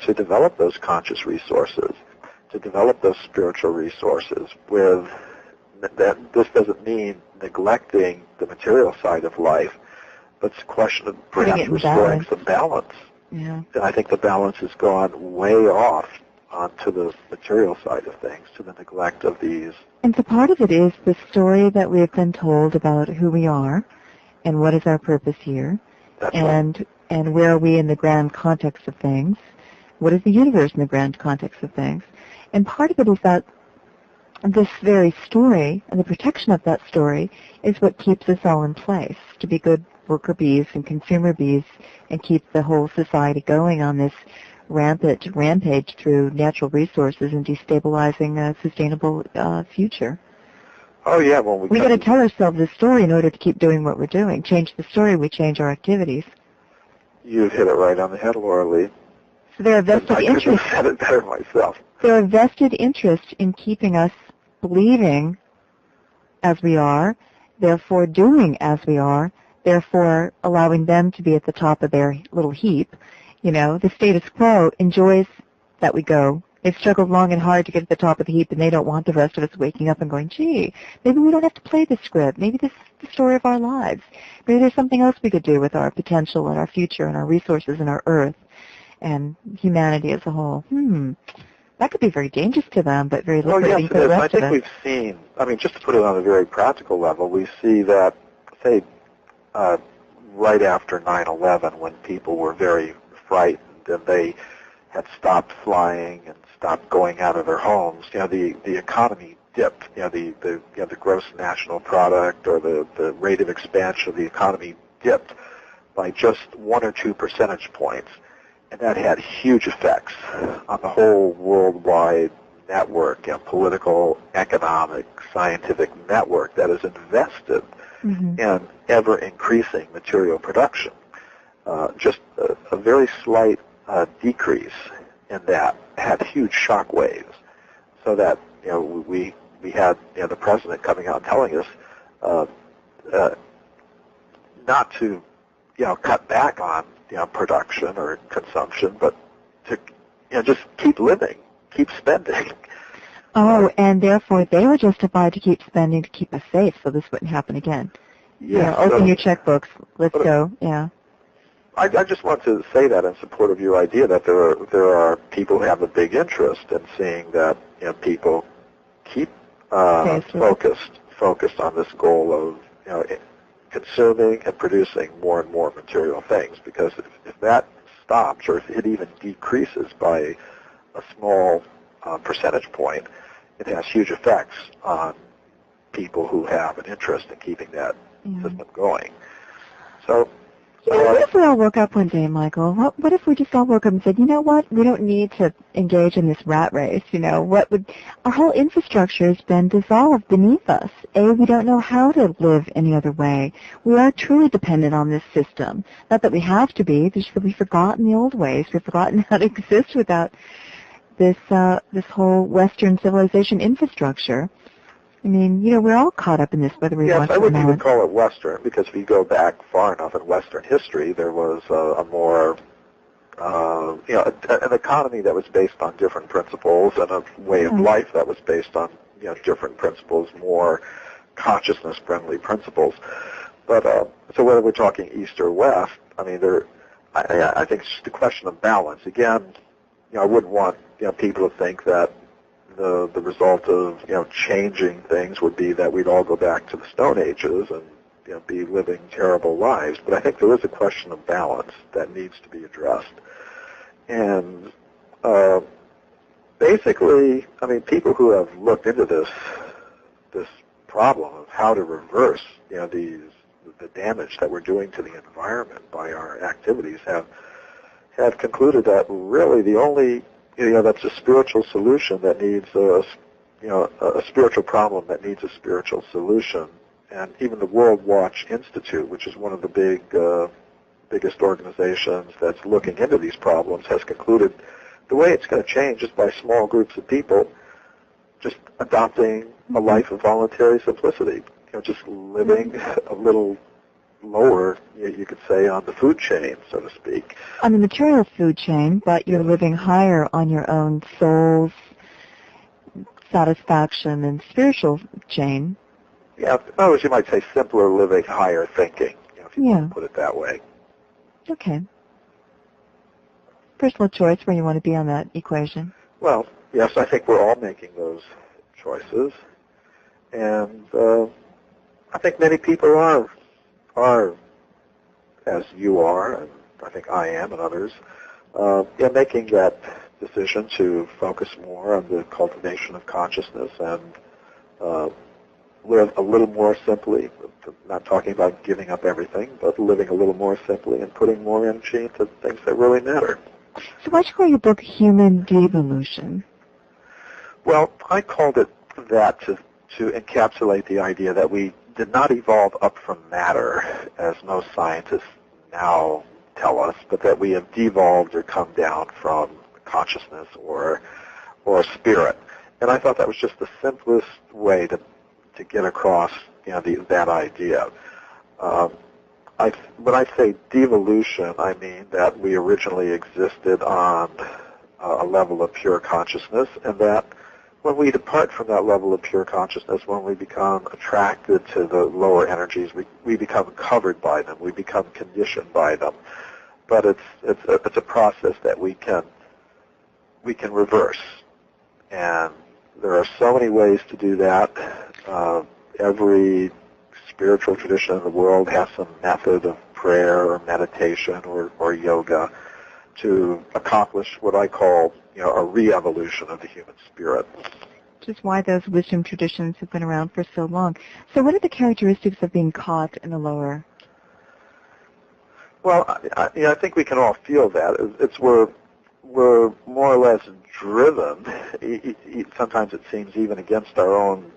to develop those conscious resources, to develop those spiritual resources. With that, this doesn't mean neglecting the material side of life, but it's a question of perhaps restoring some balance. Yeah. And I think the balance has gone way off onto the material side of things, to the neglect of these. And so part of it is the story that we have been told about who we are and what is our purpose here. That's and where are we in the grand context of things? What is the universe in the grand context of things? And part of it is that this very story and the protection of that story is what keeps us all in place, to be good worker bees and consumer bees and keep the whole society going on this rampage through natural resources and destabilizing a sustainable future. Oh, yeah. Well, we got to tell ourselves the story in order to keep doing what we're doing. Change the story, we change our activities. You've hit it right on the head, Laura Lee. So there are vested interests. I couldn't have said it better myself. There are vested interests in keeping us believing as we are, therefore doing as we are, therefore allowing them to be at the top of their little heap. The status quo enjoys that we go. They've struggled long and hard to get to the top of the heap, and they don't want the rest of us waking up and going, gee, maybe we don't have to play the script. Maybe this is the story of our lives. Maybe there's something else we could do with our potential and our future and our resources and our earth and humanity as a whole. That could be very dangerous to them, but very liberating for the rest of us. I think we've seen, just to put it on a very practical level, we see that, say, right after 9/11, when people were very frightened and they had stopped flying and stopped going out of their homes, the economy dipped. The gross national product or the rate of expansion of the economy dipped by just 1 or 2 percentage points. And that had huge effects on the whole worldwide network, political, economic, scientific network that is invested in ever-increasing material production. Just a very slight decrease in that had huge shock waves, so that we had the president coming out and telling us not to cut back on production or consumption, but to just keep living, keep spending. Oh, and therefore they were justified to keep spending to keep us safe, so this wouldn't happen again. Yeah. Open your checkbooks. Let's go. Yeah. I just want to say that in support of your idea that there are people who have a big interest in seeing that people keep focused on this goal of conserving and producing more and more material things. Because if that stops, or if it even decreases by a small percentage point, it has huge effects on people who have an interest in keeping that system going. So. What if we all woke up one day, Michael? What if we just all woke up and said, you know what? We don't need to engage in this rat race. Our whole infrastructure has been dissolved beneath us. We don't know how to live any other way. We are truly dependent on this system. Not that we have to be, just that we've forgotten the old ways. We've forgotten how to exist without this whole Western civilization infrastructure. I mean, we're all caught up in this, whether we want to or not. Yes, I wouldn't even call it Western, because if you go back far enough in Western history, there was a more, an economy that was based on different principles, and a way of life that was based on, different principles, more consciousness-friendly principles. But so whether we're talking East or West, I mean, I think it's just a question of balance. Again, I wouldn't want people to think that the result of changing things would be that we'd all go back to the Stone Ages and be living terrible lives. But I think there is a question of balance that needs to be addressed. And basically, I mean, people who have looked into this problem of how to reverse the damage that we're doing to the environment by our activities have concluded that really the only that's a spiritual solution that needs a spiritual problem that needs a spiritual solution. And even the World Watch Institute, which is one of the biggest organizations that's looking into these problems, has concluded the way it's going to change is by small groups of people just adopting a life of voluntary simplicity, just living a little lower, you could say, on the food chain, so to speak. On the material food chain, but you're living higher on your own soul's satisfaction and spiritual chain. Yeah, in other words, you might say simpler living, higher thinking, if you want to put it that way. Okay. Personal choice where you want to be on that equation. Well, yes, I think we're all making those choices. And I think many people are, as you are, and I think I am, and others, making that decision to focus more on the cultivation of consciousness and live a little more simply. Not talking about giving up everything, but living a little more simply and putting more energy into things that really matter. So why'd you call your book Human Devolution? Well, I called it that to encapsulate the idea that we did not evolve up from matter, as most scientists now tell us, but that we have devolved or come down from consciousness or spirit. And I thought that was just the simplest way to get across that idea. When I say devolution, I mean that we originally existed on a level of pure consciousness, and that when we depart from that level of pure consciousness, when we become attracted to the lower energies, we become covered by them, we become conditioned by them. But it's a process that we can reverse, and there are so many ways to do that. Every spiritual tradition in the world has some method of prayer or meditation or yoga to accomplish what I call a re-evolution of the human spirit. Which is why those wisdom traditions have been around for so long. So what are the characteristics of being caught in the lower? Well, I think we can all feel that. We're more or less driven. Sometimes it seems even against our own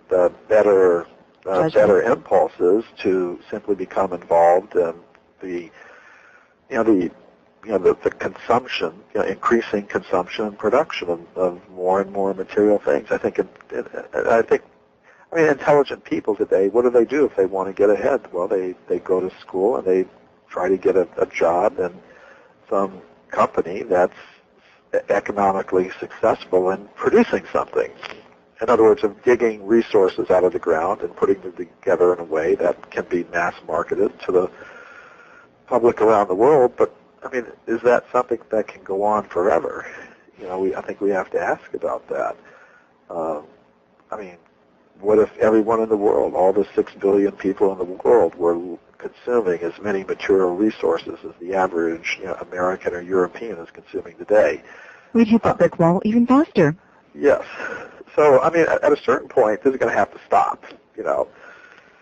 better impulses to simply become involved in the the consumption, increasing consumption and production of more and more material things. I think intelligent people today, what do if they want to get ahead? Well, they go to school and they try to get a job in some company that's economically successful in producing something. In other words, of digging resources out of the ground and putting them together in a way that can be mass marketed to the public around the world. But is that something that can go on forever? I think we have to ask about that. What if everyone in the world, all the 6 billion people in the world, were consuming as many material resources as the average American or European is consuming today? We'd hit the brick wall even faster. Yes. So, at a certain point, this is going to have to stop,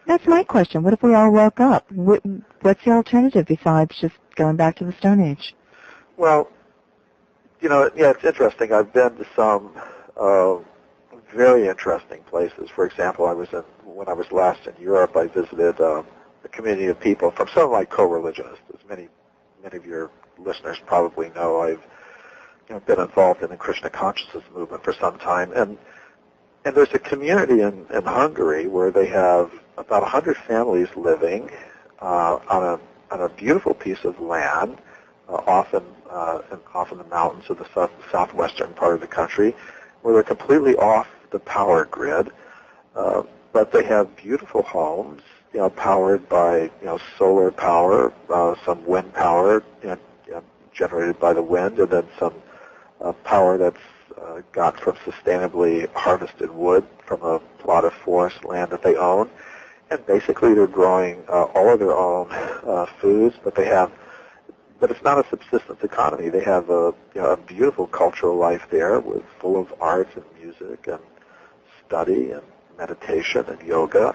That's my question. What if we all woke up? What's the alternative besides just going back to the Stone Age? Well, it's interesting. I've been to some very interesting places. For example, when I was last in Europe, I visited a community of people from some of my co-religionists. As many of your listeners probably know, I've been involved in the Krishna consciousness movement for some time, and there's a community in Hungary where they have about 100 families living on a beautiful piece of land, often in the mountains of the southwestern part of the country, where they're completely off the power grid, but they have beautiful homes, powered by solar power, some wind power generated by the wind, and then some power that's got from sustainably harvested wood from a plot of forest land that they own. And basically they're growing all of their own foods, but it's not a subsistence economy. They have a beautiful cultural life there full of arts and music and study and meditation and yoga.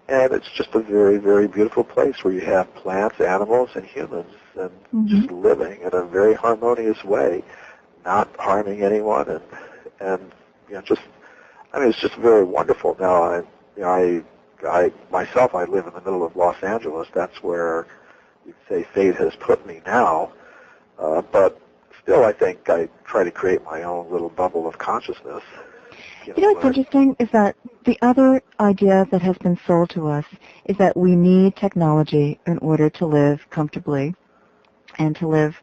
And it's just a very, very beautiful place where you have plants, animals, and humans and just living in a very harmonious way, not harming anyone, and it's just very wonderful. Now, I myself, I live in the middle of Los Angeles. That's where you'd say fate has put me now. But still, I think I try to create my own little bubble of consciousness. What's interesting is that the other idea that has been sold to us is that we need technology in order to live comfortably and to live,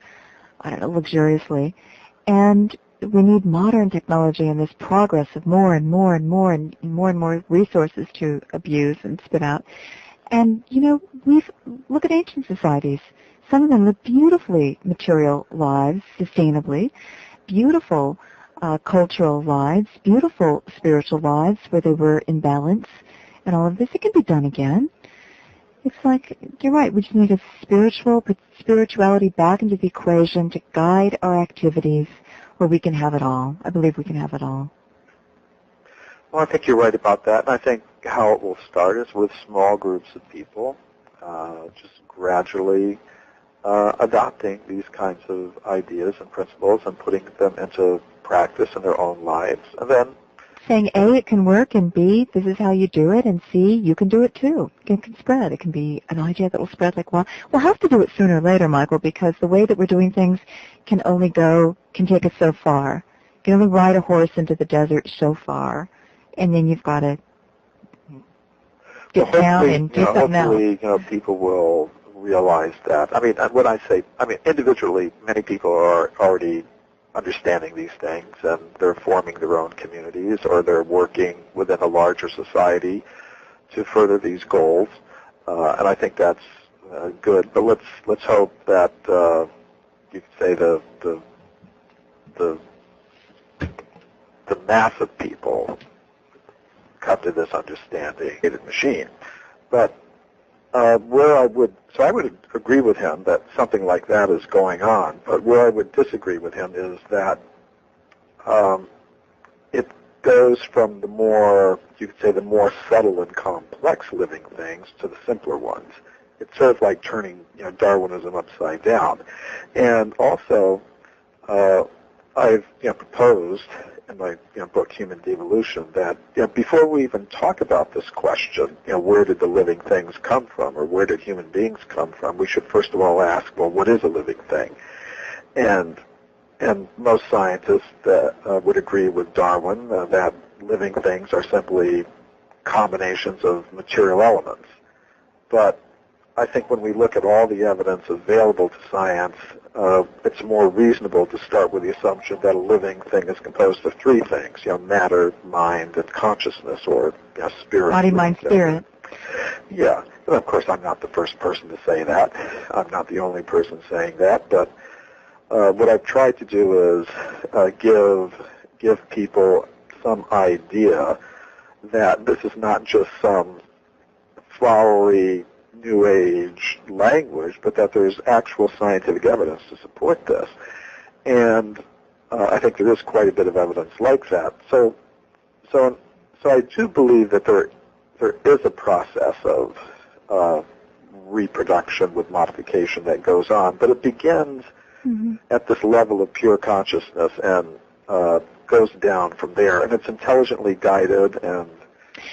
luxuriously. And we need modern technology and this progress of more and more and more and more and more resources to abuse and spit out. And, look at ancient societies. Some of them live beautifully material lives, sustainably, beautiful cultural lives, beautiful spiritual lives where they were in balance and all of this. It can be done again. It's like, you're right, we just need a spirituality back into the equation to guide our activities where we can have it all. I believe we can have it all. Well, I think you're right about that. And I think how it will start is with small groups of people, just gradually adopting these kinds of ideas and principles and putting them into practice in their own lives. And then saying, A, it can work, and B, this is how you do it, and C, you can do it too. It can spread. It can be an idea that will spread like, well, we'll have to do it sooner or later, Michael, because the way that we're doing things can take us so far. You can only ride a horse into the desert so far, and then you've got to get down and do something else. Hopefully, people will realize that. Individually, many people are already understanding these things, and they're forming their own communities, or they're working within a larger society to further these goals. And I think that's good. But let's hope that you could say the mass of people come to this understanding of the machine. But I would agree with him that something like that is going on. But where I would disagree with him is that it goes from the more subtle and complex living things to the simpler ones. It's sort of like turning Darwinism upside down. And also, I've proposed in my book Human Devolution that before we even talk about this question, where did the living things come from, or where did human beings come from, we should first of all ask, well, what is a living thing? And most scientists would agree with Darwin that living things are simply combinations of material elements. But I think when we look at all the evidence available to science, it's more reasonable to start with the assumption that a living thing is composed of three things, matter, mind, and consciousness, or spirit. Body, mind, spirit. Yeah. And of course, I'm not the first person to say that. I'm not the only person saying that, but what I've tried to do is give people some idea that this is not just some flowery New Age language, but that there's actual scientific evidence to support this. And I think there is quite a bit of evidence like that. So I do believe that there is a process of reproduction with modification that goes on, but it begins at this level of pure consciousness and goes down from there, and it's intelligently guided. And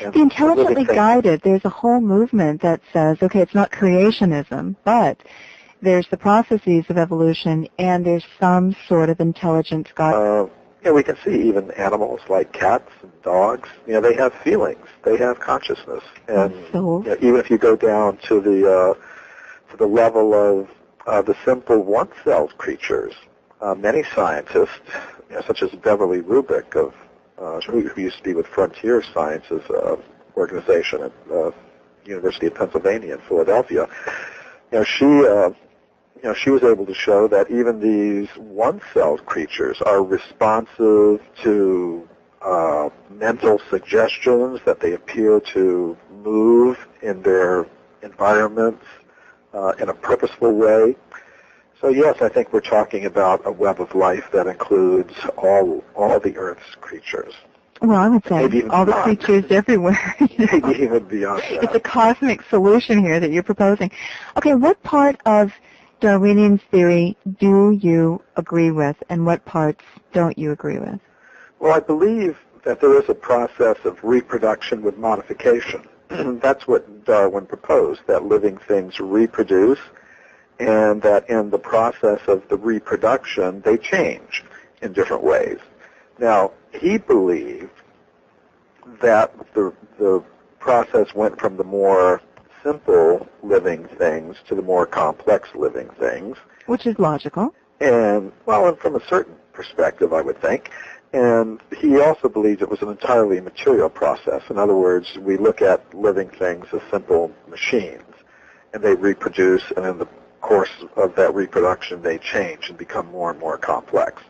the intelligently guided, there's a whole movement that says, okay, it's not creationism, but there's the processes of evolution, and there's some sort of intelligence guide. We can see even animals like cats and dogs, they have feelings, they have consciousness, and even if you go down to the level of the simple one-celled creatures, many scientists, such as Beverly Rubik, who used to be with Frontier Sciences organization at University of Pennsylvania in Philadelphia, she was able to show that even these one-celled creatures are responsive to mental suggestions, that they appear to move in their environments in a purposeful way. So yes, I think we're talking about a web of life that includes all the Earth's creatures. Well, I would say all the creatures everywhere. Maybe even beyond that. It's a cosmic solution here that you're proposing. Okay, what part of Darwinian theory do you agree with, and what parts don't you agree with? Well, I believe that there is a process of reproduction with modification. That's what Darwin proposed, that living things reproduce, and that in the process of the reproduction, they change in different ways. Now, he believed that the process went from the more simple living things to the more complex living things. Which is logical. And from a certain perspective, I would think. And he also believed it was an entirely material process. In other words, we look at living things as simple machines, and they reproduce, and in the course of that reproduction, they change and become more and more complex.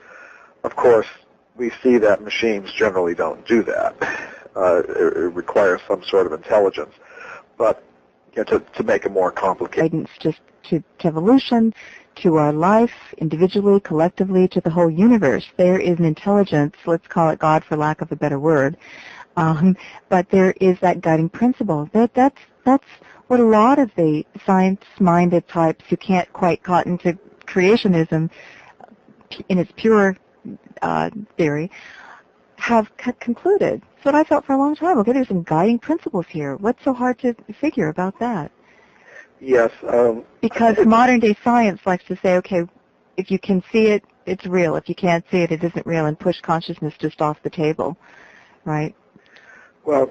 Of course, we see that machines generally don't do that. It requires some sort of intelligence. But to make it more complicated. Guidance just to evolution, to our life, individually, collectively, to the whole universe. There is an intelligence, let's call it God for lack of a better word, but there is that guiding principle. That's what a lot of the science-minded types who can't quite cotton to creationism in its pure theory have concluded. That's what I felt for a long time. Okay, there's some guiding principles here. What's so hard to figure about that? Yes. Because modern-day science likes to say, okay, if you can see it, it's real. If you can't see it, it isn't real, and push consciousness just off the table, right? Well,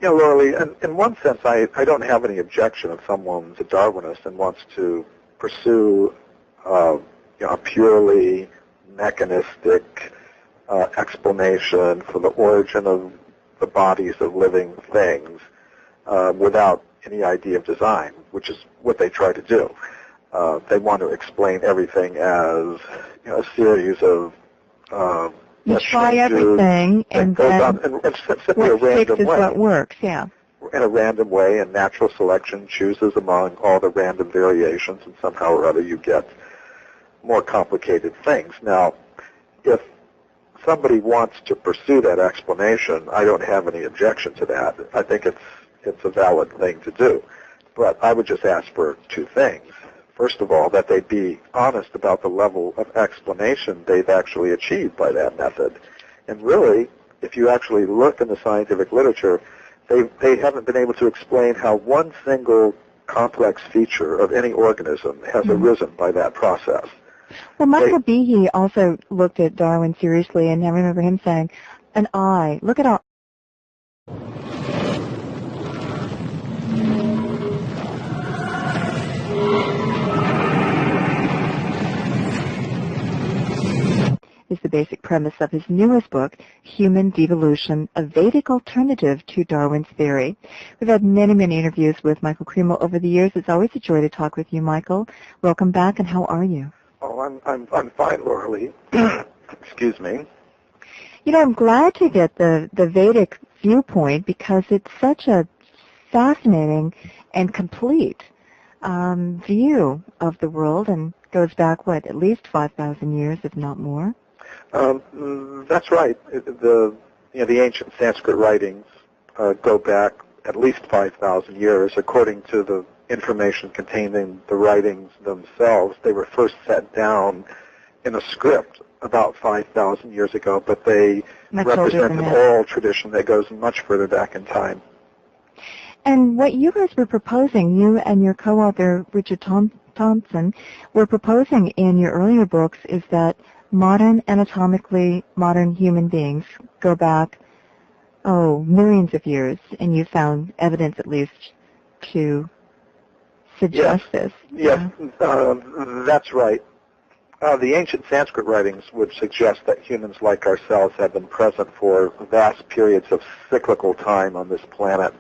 Laurie, in one sense, I don't have any objection if someone's a Darwinist and wants to pursue a purely mechanistic explanation for the origin of the bodies of living things without any idea of design, which is what they try to do. They want to explain everything as a series of you try everything, and then what sticks is what works, yeah. In a random way, and natural selection chooses among all the random variations, and somehow or other you get more complicated things. Now, if somebody wants to pursue that explanation, I don't have any objection to that. I think it's a valid thing to do. But I would just ask for two things. First of all, that they be honest about the level of explanation they've actually achieved by that method. And really, if you actually look in the scientific literature, they haven't been able to explain how one single complex feature of any organism has arisen by that process. Well, Michael Behe also looked at Darwin seriously, and I remember him saying, an eye, look at our is the basic premise of his newest book, Human Devolution, a Vedic Alternative to Darwin's Theory. We've had many, many interviews with Michael Cremo over the years. It's always a joy to talk with you, Michael. Welcome back, and how are you? Oh, I'm fine, Laura Lee. Excuse me. You know, I'm glad to get the Vedic viewpoint because it's such a fascinating and complete view of the world and goes back, what, at least 5,000 years, if not more? That's right. The ancient Sanskrit writings go back at least 5,000 years. According to the information contained in the writings themselves, they were first set down in a script about 5,000 years ago, but they represent an oral tradition that goes much further back in time. And what you guys were proposing, you and your co-author, Richard Thompson, were proposing in your earlier books is that anatomically modern human beings go back, millions of years, and you found evidence at least to suggest this. Yes, that's right. The ancient Sanskrit writings would suggest that humans like ourselves have been present for vast periods of cyclical time on this planet,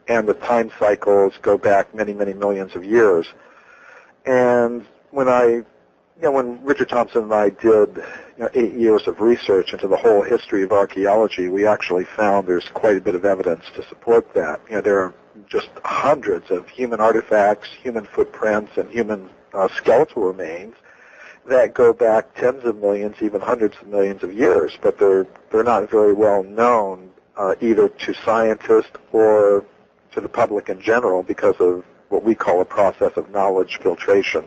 and the time cycles go back many, many millions of years. And when Richard Thompson and I did 8 years of research into the whole history of archaeology, we actually found there's quite a bit of evidence to support that. There are just hundreds of human artifacts, human footprints, and human skeletal remains that go back tens of millions, even hundreds of millions of years, but they're not very well known either to scientists or to the public in general because of what we call a process of knowledge filtration.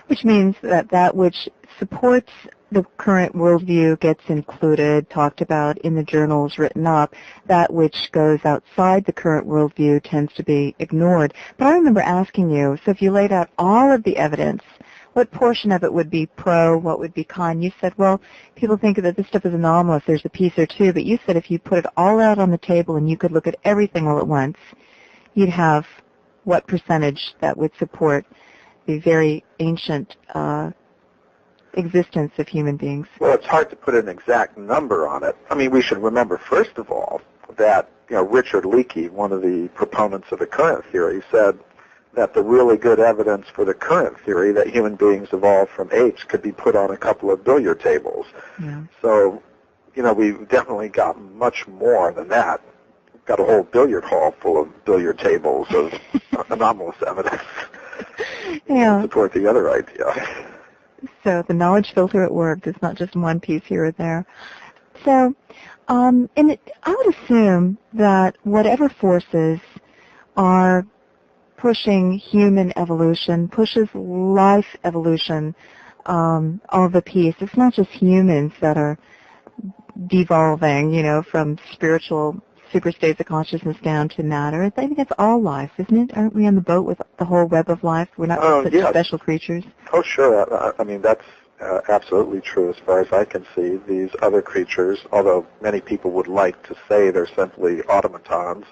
Which means that which supports the current worldview gets included, talked about in the journals, written up. That which goes outside the current worldview tends to be ignored. But I remember asking you, so if you laid out all of the evidence, what portion of it would be pro, what would be con? You said, well, people think that this stuff is anomalous, there's a piece or two, but you said if you put it all out on the table and you could look at everything all at once, you'd have what percentage that would support the very ancient existence of human beings? Well, it's hard to put an exact number on it. I mean, we should remember, first of all, that Richard Leakey, one of the proponents of the current theory, said that the really good evidence for the current theory that human beings evolved from apes could be put on a couple of billiard tables. Yeah. So, we've definitely got much more than that. We've got a whole billiard hall full of billiard tables of anomalous evidence to support the other idea. So the knowledge filter at work is not just one piece here or there. So, I would assume that whatever forces are pushing human evolution, pushes life evolution all of a piece. It's not just humans that are devolving, from spiritual super states of consciousness down to matter. I think it's all life, isn't it? Aren't we on the boat with the whole web of life? We're not such special creatures. Oh, sure. I mean, that's absolutely true as far as I can see. These other creatures, although many people would like to say they're simply automatons,